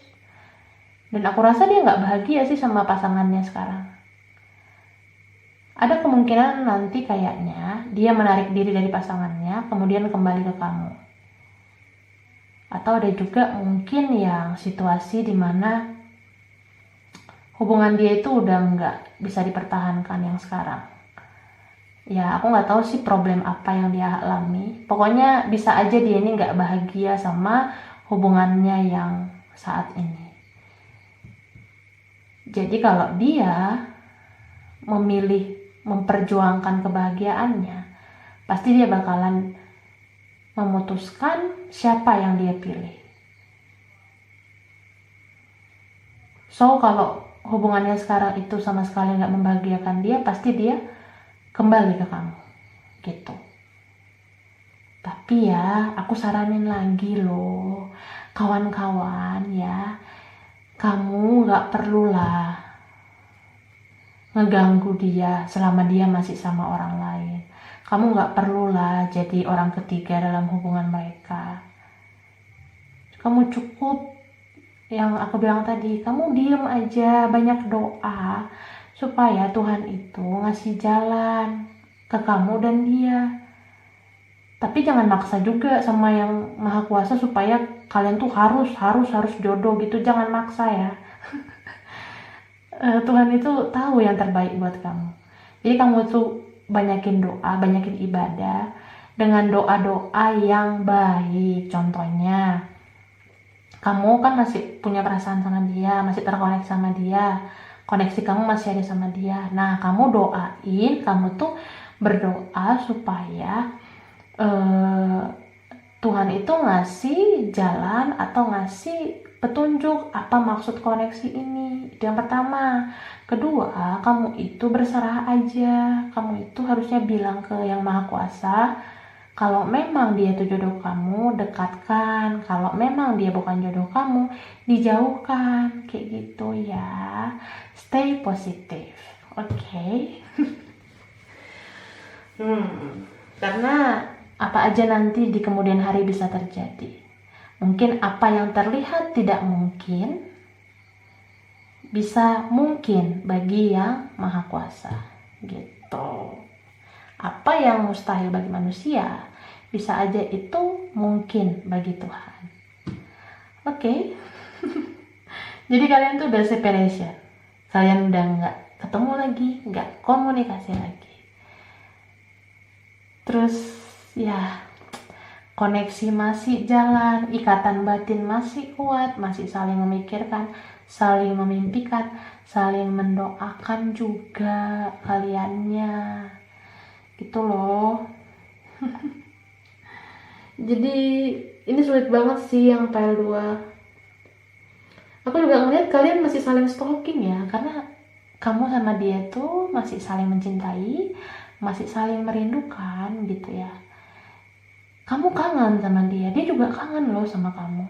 Dan aku rasa dia nggak bahagia sih sama pasangannya sekarang. Ada kemungkinan nanti kayaknya dia menarik diri dari pasangannya, kemudian kembali ke kamu. Atau ada juga mungkin yang situasi dimana hubungan dia itu udah nggak bisa dipertahankan yang sekarang. Ya aku nggak tahu sih problem apa yang dia alami. Pokoknya bisa aja dia ini nggak bahagia sama hubungannya yang saat ini. Jadi kalau dia memilih memperjuangkan kebahagiaannya, pasti dia bakalan memutuskan siapa yang dia pilih. So kalau hubungannya sekarang itu sama sekali nggak membahagiakan dia, pasti dia kembali ke kamu gitu. Tapi ya aku saranin lagi loh kawan-kawan ya, kamu nggak perlulah ngeganggu dia selama dia masih sama orang lain. Kamu gak perlulah jadi orang ketiga dalam hubungan mereka. Kamu cukup yang aku bilang tadi, kamu diem aja, banyak doa supaya Tuhan itu ngasih jalan ke kamu dan dia. Tapi jangan maksa juga sama yang Maha Kuasa supaya kalian tuh harus jodoh gitu, jangan maksa ya. Tuhan itu tahu yang terbaik buat kamu. Jadi kamu tuh banyakin doa, banyakin ibadah dengan doa-doa yang baik. Contohnya, kamu kan masih punya perasaan sama dia, masih terkoneksi sama dia, koneksi kamu masih ada sama dia. Nah, kamu doain, kamu tuh berdoa supaya Tuhan itu ngasih jalan atau ngasih petunjuk apa maksud koneksi ini. Itu yang pertama. Kedua, kamu itu berserah aja. Kamu itu harusnya bilang ke Yang Maha Kuasa, kalau memang dia itu jodoh kamu, dekatkan. Kalau memang dia bukan jodoh kamu, dijauhkan. Kayak gitu ya. Stay positif. Oke. Karena apa aja nanti di kemudian hari bisa terjadi. Mungkin apa yang terlihat tidak mungkin, bisa mungkin bagi Yang Maha Kuasa. Gitu. Apa yang mustahil bagi manusia, bisa aja itu mungkin bagi Tuhan. Oke. Jadi kalian tuh udah separation. Kalian udah nggak ketemu lagi, nggak komunikasi lagi. Terus ya, koneksi masih jalan, ikatan batin masih kuat, masih saling memikirkan, saling memimpikan, saling mendoakan juga kaliannya. Gitu loh. Jadi ini sulit banget sih yang file 2. Aku juga ngeliat kalian masih saling stalking ya, karena kamu sama dia tuh masih saling mencintai, masih saling merindukan gitu ya. Kamu kangen sama dia, dia juga kangen loh sama kamu.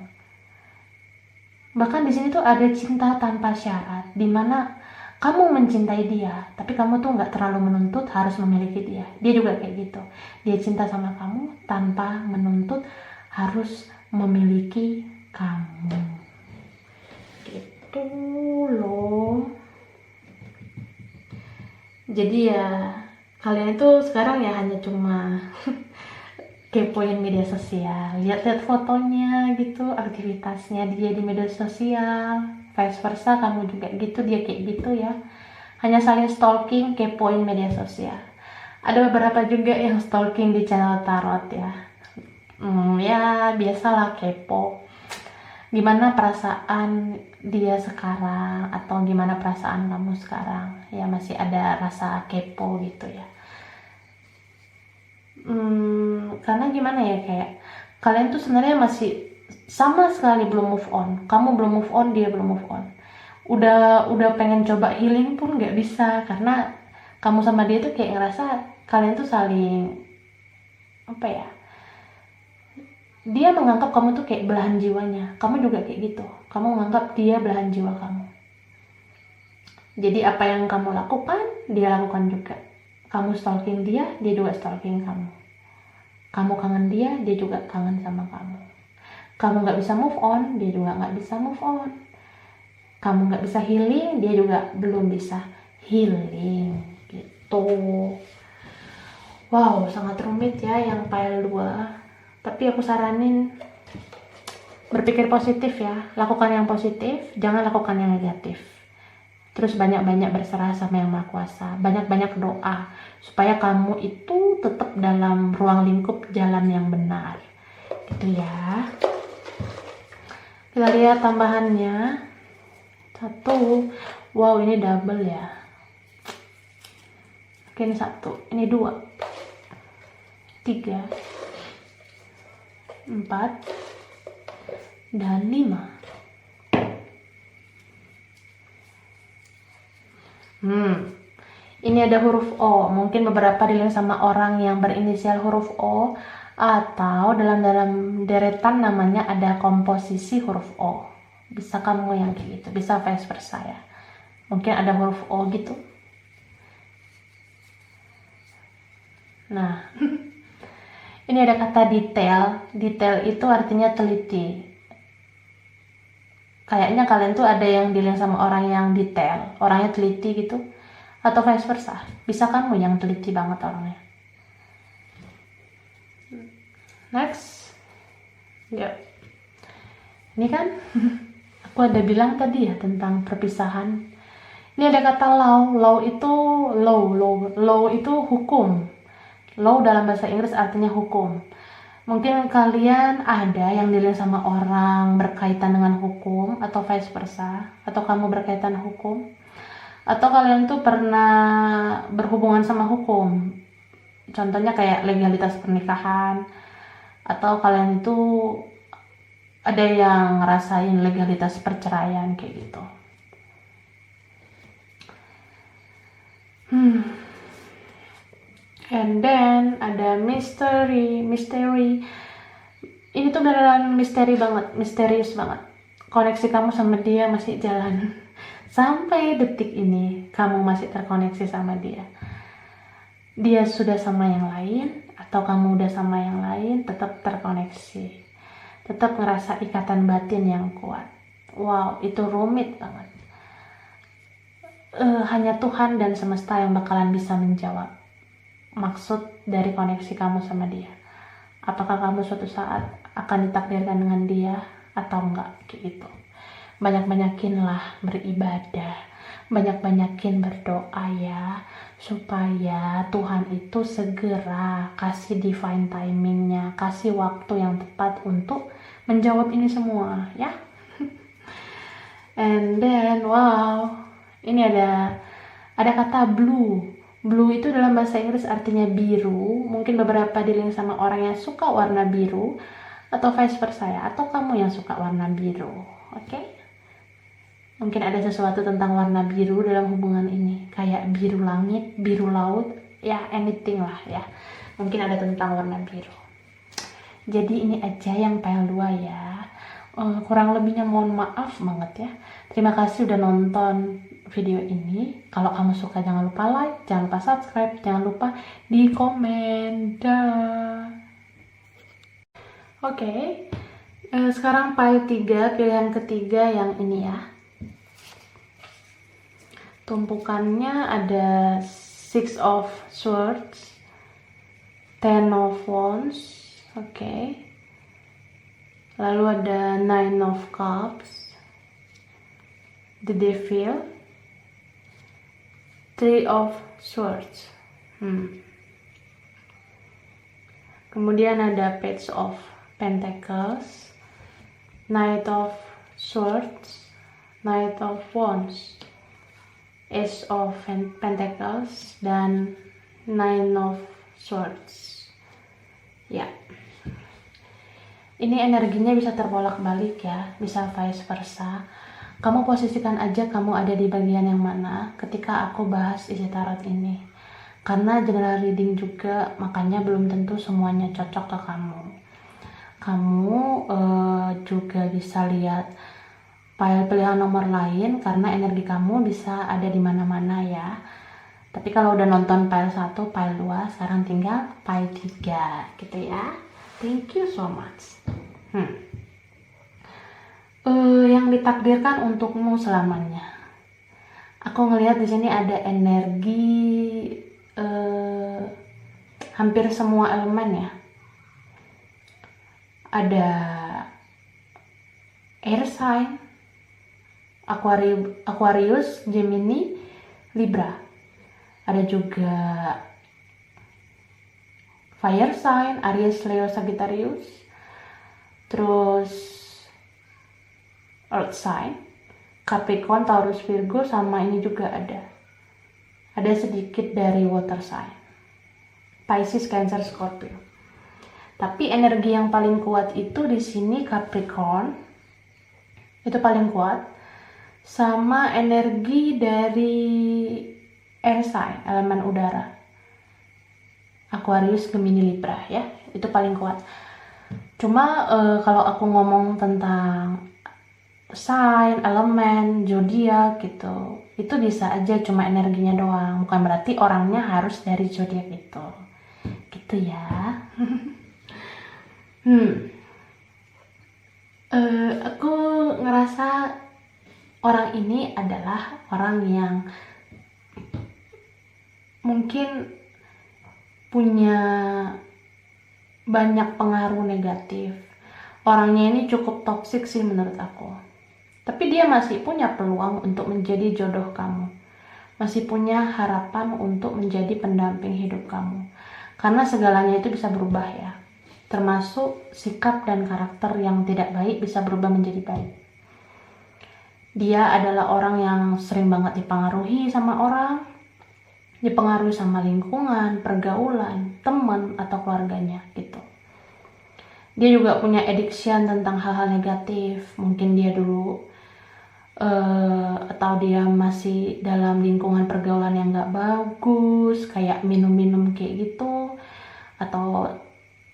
Bahkan di sini tuh ada cinta tanpa syarat, dimana kamu mencintai dia, tapi kamu tuh nggak terlalu menuntut harus memiliki dia. Dia juga kayak gitu. Dia cinta sama kamu tanpa menuntut harus memiliki kamu. Gitu loh. Jadi ya, kalian itu sekarang ya hanya cuma kepoin media sosial, lihat-lihat fotonya gitu, aktivitasnya dia di media sosial, vice versa kamu juga gitu, dia kayak gitu ya. Hanya saling stalking, kepoin media sosial. Ada beberapa juga yang stalking di channel tarot ya. Ya biasalah kepo. Gimana perasaan dia sekarang, atau gimana perasaan kamu sekarang? Ya masih ada rasa kepo gitu ya. Karena gimana ya, kayak kalian tuh sebenarnya masih sama sekali belum move on. Kamu belum move on, dia belum move on. Udah pengen coba healing pun nggak bisa, karena kamu sama dia tuh kayak ngerasa kalian tuh saling apa ya, dia menganggap kamu tuh kayak belahan jiwanya, kamu juga kayak gitu, kamu menganggap dia belahan jiwa kamu. Jadi apa yang kamu lakukan, dia lakukan juga. Kamu stalking dia, dia juga stalking kamu. Kamu kangen dia, dia juga kangen sama kamu. Kamu gak bisa move on, dia juga gak bisa move on. Kamu gak bisa healing, dia juga belum bisa healing. Gitu. Wow, sangat rumit ya yang file 2. Tapi aku saranin berpikir positif ya. Lakukan yang positif, jangan lakukan yang negatif. Terus banyak-banyak berserah sama Yang Maha Kuasa, banyak-banyak doa supaya kamu itu tetap dalam ruang lingkup jalan yang benar. Gitu ya. Kita lihat tambahannya. 1. Wow, ini double ya. Oke, ini 1, ini 2, 3, 4, dan 5. Ini ada huruf O. Mungkin beberapa dilihat sama orang yang berinisial huruf O, atau dalam deretan namanya ada komposisi huruf O. Bisa kamu yang kayak gitu, bisa vice versa ya. Mungkin ada huruf O gitu. Nah, ini ada kata detail. Detail itu artinya teliti. Kayaknya kalian tuh ada yang dilihat sama orang yang detail, orangnya teliti gitu. Atau vice versa, bisa kamu yang teliti banget orangnya. Next. Yuk. Ini kan aku ada bilang tadi ya tentang perpisahan. Ini ada kata law. Law itu hukum. Law dalam bahasa Inggris artinya hukum. Mungkin kalian ada yang dilihat sama orang berkaitan dengan hukum, atau vice versa, atau kamu berkaitan hukum. Atau kalian tuh pernah berhubungan sama hukum. Contohnya kayak legalitas pernikahan, atau kalian itu ada yang ngerasain legalitas perceraian kayak gitu. And then ada misteri. Ini tuh beneran misteri banget, misterius banget. Koneksi kamu sama dia masih jalan. Sampai detik ini kamu masih terkoneksi sama dia. Dia sudah sama yang lain atau kamu udah sama yang lain, tetap terkoneksi. Tetap ngerasa ikatan batin yang kuat. Wow, itu rumit banget. Hanya Tuhan dan semesta yang bakalan bisa menjawab maksud dari koneksi kamu sama dia. Apakah kamu suatu saat akan ditakdirkan dengan dia atau enggak, kayak gitu. Banyak-banyakinlah beribadah, banyak-banyakin berdoa ya, supaya Tuhan itu segera kasih divine timingnya, kasih waktu yang tepat untuk menjawab ini semua ya. And then wow, ini ada kata blue. Blue itu dalam bahasa Inggris artinya biru. Mungkin beberapa dealing sama orang yang suka warna biru, atau vice versa ya, atau kamu yang suka warna biru. Oke? Mungkin ada sesuatu tentang warna biru dalam hubungan ini, kayak biru langit, biru laut, ya anything lah ya. Mungkin ada tentang warna biru. Jadi ini aja yang file 2 ya. Kurang lebihnya mohon maaf banget ya. Terima kasih udah nonton video ini. Kalau kamu suka jangan lupa like, jangan lupa subscribe, jangan lupa di komen. Dah. Oke. Sekarang file 3, pilihan ketiga yang ini ya. Tumpukannya ada 6 of Swords, 10 of Wands, oke. Lalu ada 9 of Cups, the Devil, 3 of Swords. Kemudian ada Page of Pentacles, Knight of Swords, Knight of Wands, Ace of Pentacles, dan 9 of Swords. Ya. Ini energinya bisa terbolak-balik ya, bisa vice versa. Kamu posisikan aja kamu ada di bagian yang mana ketika aku bahas isi tarot ini. Karena general reading juga, makanya belum tentu semuanya cocok ke kamu. Kamu juga bisa lihat file pilihan nomor lain karena energi kamu bisa ada di mana-mana ya. Tapi kalau udah nonton file 1, file 2, sekarang tinggal file 3 gitu ya. Thank you so much. Yang ditakdirkan untukmu selamanya. Aku ngelihat di sini ada energi hampir semua elemen ya. Ada air sign, Aquarius, Gemini, Libra. Ada juga fire sign, Aries, Leo, Sagittarius. Terus earth sign, Capricorn, Taurus, Virgo, sama ini juga ada. Ada sedikit dari water sign, Pisces, Cancer, Scorpio. Tapi energi yang paling kuat itu di sini Capricorn. Itu paling kuat. Sama energi dari air sign, elemen udara, Aquarius, Gemini, Libra ya. Itu paling kuat. Cuma kalau aku ngomong tentang sign, elemen, zodiak gitu, itu bisa aja cuma energinya doang, bukan berarti orangnya harus dari zodiak itu. Gitu ya. Aku ngerasa orang ini adalah orang yang mungkin punya banyak pengaruh negatif. Orangnya ini cukup toksik sih menurut aku. Tapi dia masih punya peluang untuk menjadi jodoh kamu. Masih punya harapan untuk menjadi pendamping hidup kamu. Karena segalanya itu bisa berubah ya. Termasuk sikap dan karakter yang tidak baik bisa berubah menjadi baik. Dia adalah orang yang sering banget dipengaruhi sama orang, dipengaruhi sama lingkungan, pergaulan, teman, atau keluarganya gitu. dia juga punya addiction tentang hal-hal negatif. Mungkin dia dulu atau dia masih dalam lingkungan pergaulan yang gak bagus, kayak minum-minum kayak gitu, atau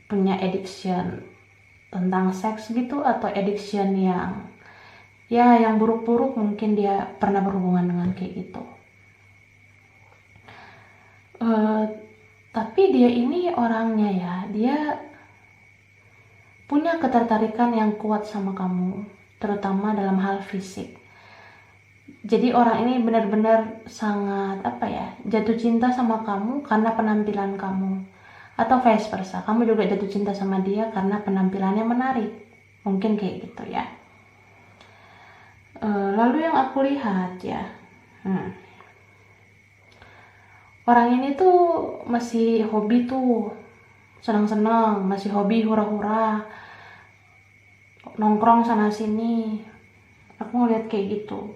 punya addiction tentang seks gitu, atau addiction yang yang buruk-buruk. Mungkin dia pernah berhubungan dengan kayak gitu. Tapi dia ini orangnya ya, dia punya ketertarikan yang kuat sama kamu, terutama dalam hal fisik. Jadi orang ini benar-benar sangat jatuh cinta sama kamu karena penampilan kamu, atau vice versa, kamu juga jatuh cinta sama dia karena penampilannya menarik. Mungkin kayak gitu ya. Lalu yang aku lihat ya, orang ini tuh masih hobi tuh senang-senang, masih hobi hura-hura, nongkrong sana sini. Aku ngeliat kayak gitu.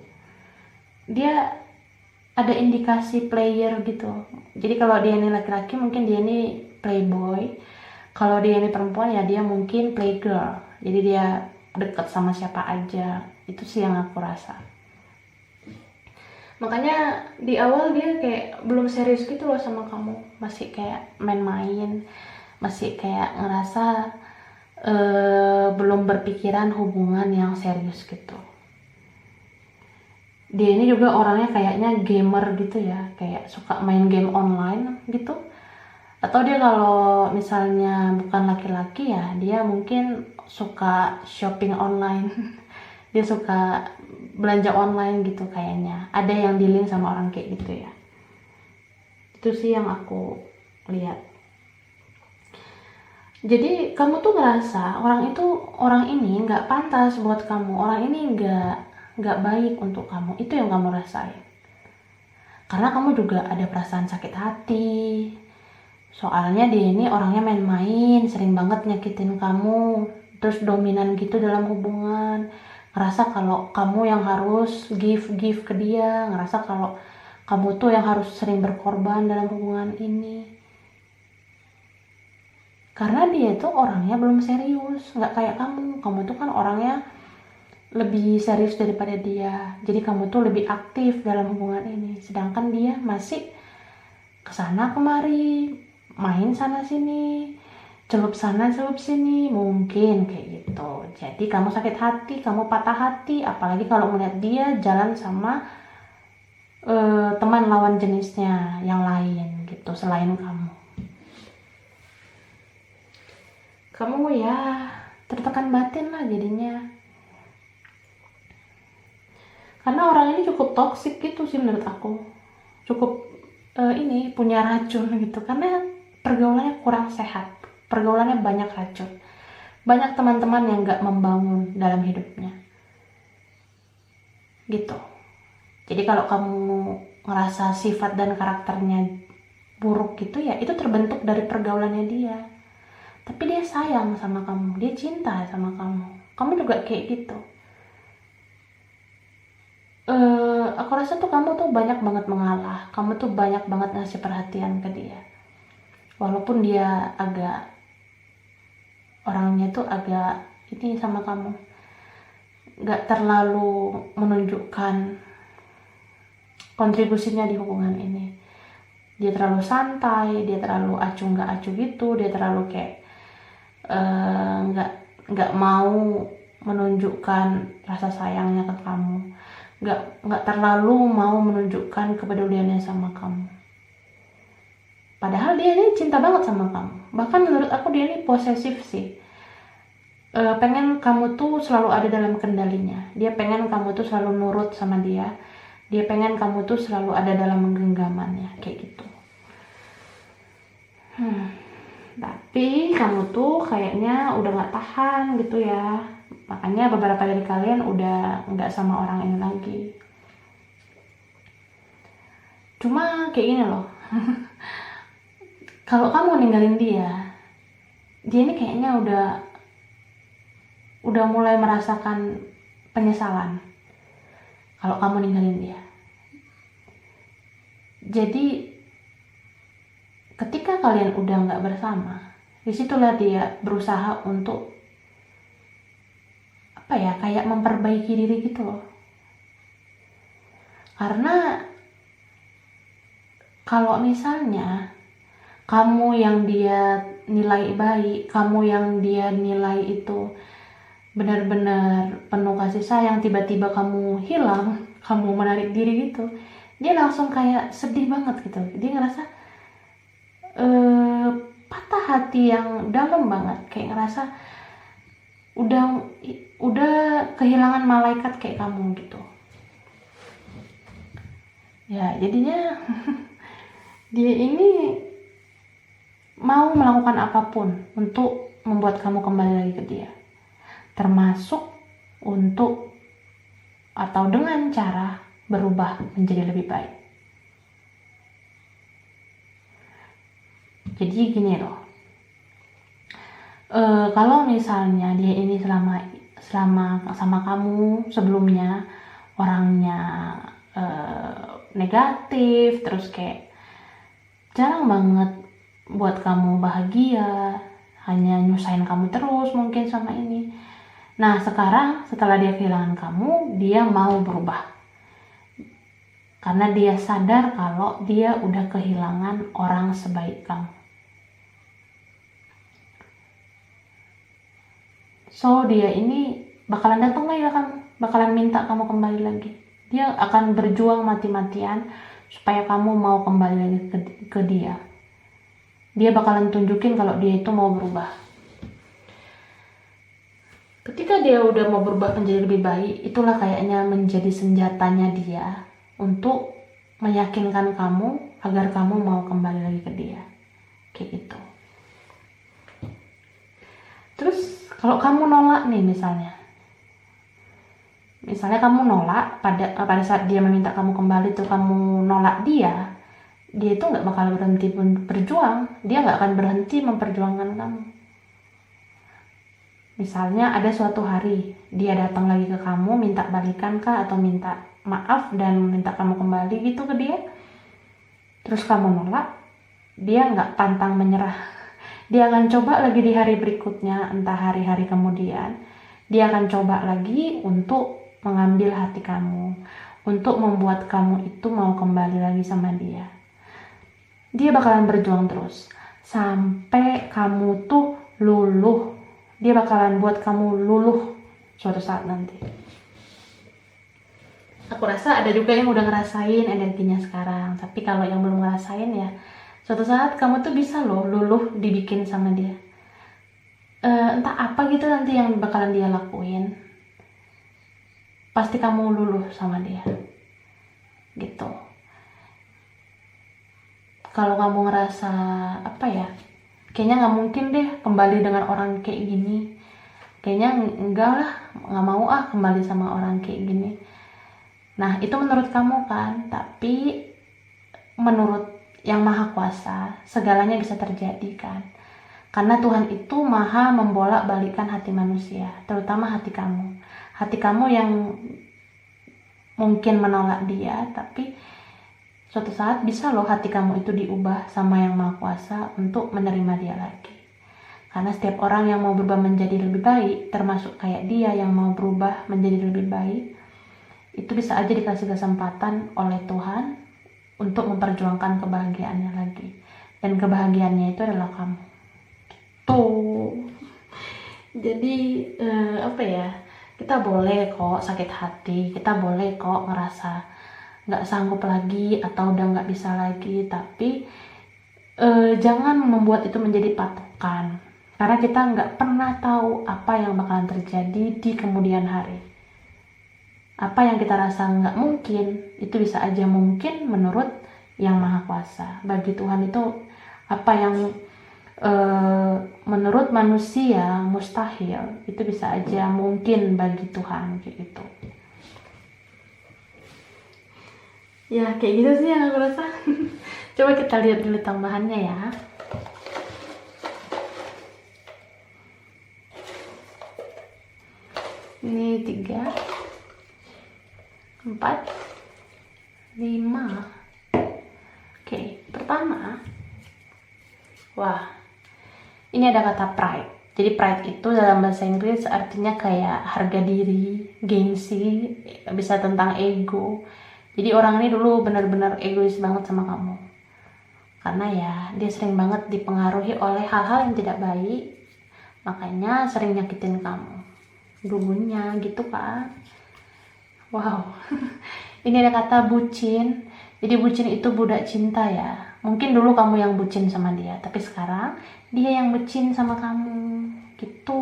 Dia ada indikasi player gitu. Jadi kalau dia ini laki-laki, mungkin dia ini playboy. Kalau dia ini perempuan, ya dia mungkin playgirl. Jadi dia deket sama siapa aja. Itu sih yang aku rasa. Makanya di awal dia kayak belum serius gitu loh sama kamu. Masih kayak main-main. Masih kayak ngerasa belum berpikiran hubungan yang serius gitu. Dia ini juga orangnya kayaknya gamer gitu ya, kayak suka main game online gitu. Atau dia kalau misalnya bukan laki-laki ya, dia mungkin suka shopping online. Dia suka belanja online gitu kayaknya. Ada yang dealing sama orang kayak gitu ya. Itu sih yang aku lihat. Jadi kamu tuh ngerasa orang ini nggak pantas buat kamu, orang ini nggak baik untuk kamu. Itu yang kamu rasain. Karena kamu juga ada perasaan sakit hati. Soalnya dia ini orangnya main-main, sering banget nyakitin kamu, terus dominan gitu dalam hubungan. Ngerasa kalau kamu yang harus give ke dia, ngerasa kalau kamu tuh yang harus sering berkorban dalam hubungan ini. Karena dia tuh orangnya belum serius, nggak kayak kamu. Kamu tuh kan orangnya lebih serius daripada dia. Jadi kamu tuh lebih aktif dalam hubungan ini. Sedangkan dia masih kesana kemari, main sana sini, celup sana celup sini, mungkin kayak gitu. Jadi kamu sakit hati, kamu patah hati, apalagi kalau melihat dia jalan sama teman lawan jenisnya yang lain gitu selain kamu. Kamu ya tertekan batin lah jadinya. Karena orang ini cukup toksik gitu sih menurut aku. Cukup ini punya racun gitu. Karena pergaulannya kurang sehat. Pergaulannya banyak racun. Banyak teman-teman yang gak membangun dalam hidupnya. Gitu. Jadi kalau kamu ngerasa sifat dan karakternya buruk gitu ya, itu terbentuk dari pergaulannya dia. Tapi dia sayang sama kamu, dia cinta sama kamu. Kamu juga kayak gitu. Aku rasa tuh kamu tuh banyak banget mengalah. Kamu tuh banyak banget ngasih perhatian ke dia. Walaupun dia orangnya tuh agak ini sama kamu. Gak terlalu menunjukkan kontribusinya di hubungan ini. Dia terlalu santai, dia terlalu acuh gak acuh gitu, dia terlalu kayak nggak mau menunjukkan rasa sayangnya ke kamu, nggak terlalu mau menunjukkan kepeduliannya sama kamu. Padahal dia ini cinta banget sama kamu. Bahkan menurut aku dia ini posesif sih. Pengen kamu tuh selalu ada dalam kendalinya. Dia pengen kamu tuh selalu nurut sama dia. Dia pengen kamu tuh selalu ada dalam genggamannya kayak gitu. Tapi kamu tuh kayaknya udah gak tahan gitu ya. Makanya beberapa dari kalian udah gak sama orang ini lagi. Cuma kayak gini loh. Kalau kamu ninggalin dia ini kayaknya udah mulai merasakan penyesalan. Kalau kamu ninggalin dia. Jadi ketika kalian udah nggak bersama, disitulah dia berusaha untuk apa ya, kayak memperbaiki diri gitu loh. Karena kalau misalnya kamu yang dia nilai baik, kamu yang dia nilai itu benar-benar penuh kasih sayang, tiba-tiba kamu hilang, kamu menarik diri gitu, dia langsung kayak sedih banget gitu. Dia ngerasa patah hati yang dalam banget, kayak ngerasa udah kehilangan malaikat kayak kamu gitu. Ya jadinya dia ini mau melakukan apapun untuk membuat kamu kembali lagi ke dia, termasuk untuk atau dengan cara berubah menjadi lebih baik. Jadi gini loh, kalau misalnya dia ini selama sama kamu sebelumnya orangnya negatif, terus kayak jarang banget buat kamu bahagia, hanya nyusahin kamu terus mungkin sama ini. Nah sekarang setelah dia kehilangan kamu, dia mau berubah karena dia sadar kalau dia udah kehilangan orang sebaik kamu. So dia ini bakalan datang lagi ke kamu, bakalan minta kamu kembali lagi. Dia akan berjuang mati-matian supaya kamu mau kembali lagi ke dia. Dia bakalan tunjukin kalau dia itu mau berubah. Ketika dia udah mau berubah menjadi lebih baik, itulah kayaknya menjadi senjatanya dia untuk meyakinkan kamu agar kamu mau kembali lagi ke dia. Kayak gitu. Terus kalau kamu nolak nih misalnya kamu nolak pada saat dia meminta kamu kembali tuh, kamu nolak dia itu nggak bakal berhenti pun berjuang, dia nggak akan berhenti memperjuangkan kamu. Misalnya ada suatu hari dia datang lagi ke kamu minta balikan kah atau minta maaf dan minta kamu kembali gitu ke dia, terus kamu nolak, dia nggak pantang menyerah. Dia akan coba lagi di hari berikutnya, entah hari-hari kemudian, dia akan coba lagi untuk mengambil hati kamu, untuk membuat kamu itu mau kembali lagi sama dia. Dia bakalan berjuang terus sampai kamu tuh luluh. Dia bakalan buat kamu luluh suatu saat nanti. Aku rasa ada juga yang udah ngerasain energinya sekarang, tapi kalau yang belum ngerasain ya suatu saat kamu tuh bisa loh luluh dibikin sama dia. Entah apa gitu nanti yang bakalan dia lakuin, pasti kamu luluh sama dia gitu. Kalau kamu ngerasa apa ya, kayaknya nggak mungkin deh kembali dengan orang kayak gini, kayaknya enggak lah, nggak mau kembali sama orang kayak gini. Nah itu menurut kamu kan, tapi menurut yang maha kuasa segalanya bisa terjadi kan, karena Tuhan itu maha membolak-balikan hati manusia, terutama hati kamu yang mungkin menolak dia, tapi suatu saat bisa loh hati kamu itu diubah sama yang maha kuasa untuk menerima dia lagi. Karena setiap orang yang mau berubah menjadi lebih baik, termasuk kayak dia yang mau berubah menjadi lebih baik, itu bisa aja dikasih kesempatan oleh Tuhan untuk memperjuangkan kebahagiaannya lagi. Dan kebahagiaannya itu adalah kamu. Tuh. Jadi apa ya, kita boleh kok sakit hati, kita boleh kok ngerasa nggak sanggup lagi atau udah nggak bisa lagi, tapi jangan membuat itu menjadi patokan, karena kita nggak pernah tahu apa yang bakalan terjadi di kemudian hari. Apa yang kita rasa nggak mungkin, itu bisa aja mungkin menurut yang maha kuasa. Bagi Tuhan itu apa yang menurut manusia mustahil, itu bisa aja mungkin bagi Tuhan, kayak gitu. Ya kayak gitu sih yang aku rasa. Coba kita lihat dulu tambahannya ya. Ini 3 4 5. Oke, pertama, wah, ini ada kata pride. Jadi pride itu dalam bahasa Inggris artinya kayak harga diri, gengsi, bisa tentang ego. Jadi orang ini dulu benar-benar egois banget sama kamu. Karena ya dia sering banget dipengaruhi oleh hal-hal yang tidak baik, makanya sering nyakitin kamu dulunya gitu kan. Wow. Ini ada kata bucin. Jadi bucin itu budak cinta ya. Mungkin dulu kamu yang bucin sama dia, tapi sekarang dia yang bucin sama kamu gitu.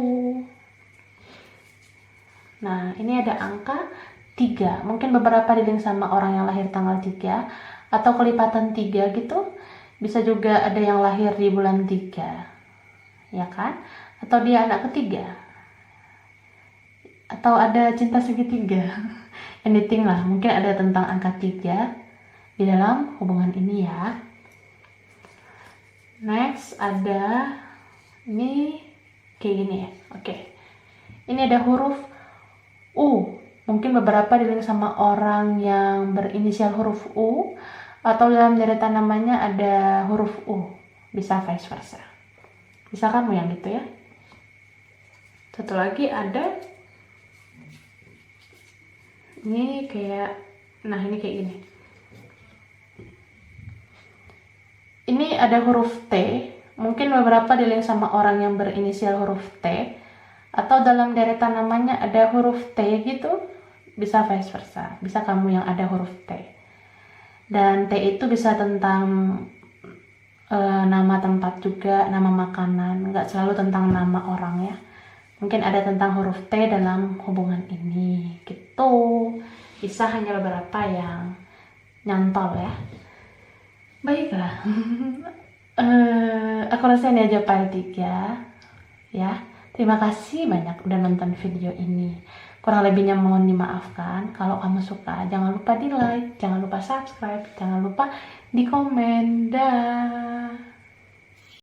Nah, ini ada angka 3. Mungkin beberapa dilink sama orang yang lahir tanggal 3 atau kelipatan 3 gitu. Bisa juga ada yang lahir di bulan 3. Ya kan? Atau dia anak ketiga. Atau ada cinta segitiga. Anything lah, mungkin ada tentang angka 3 di dalam hubungan ini ya. Next ada ini kayak gini ya. Oke. Ini ada huruf U. Mungkin beberapa dilink sama orang yang berinisial huruf U atau dalam deretan namanya ada huruf U. Bisa vice versa. Bisa kamu yang gitu ya. Satu lagi ada ini kayak, nah ini kayak gini. Ini ada huruf T, mungkin beberapa dilink sama orang yang berinisial huruf T, atau dalam deretan namanya ada huruf T gitu, bisa vice versa, bisa kamu yang ada huruf T. Dan T itu bisa tentang nama tempat juga, nama makanan, nggak selalu tentang nama orang ya. Mungkin ada tentang huruf T dalam hubungan ini, gitu. Bisa hanya beberapa yang nyantol ya. Baiklah, aku rasa ini aja part 3 ya. Terima kasih banyak udah nonton video ini. Kurang lebihnya mohon dimaafkan. Kalau kamu suka, jangan lupa di like, jangan lupa subscribe, jangan lupa di komen. Dah.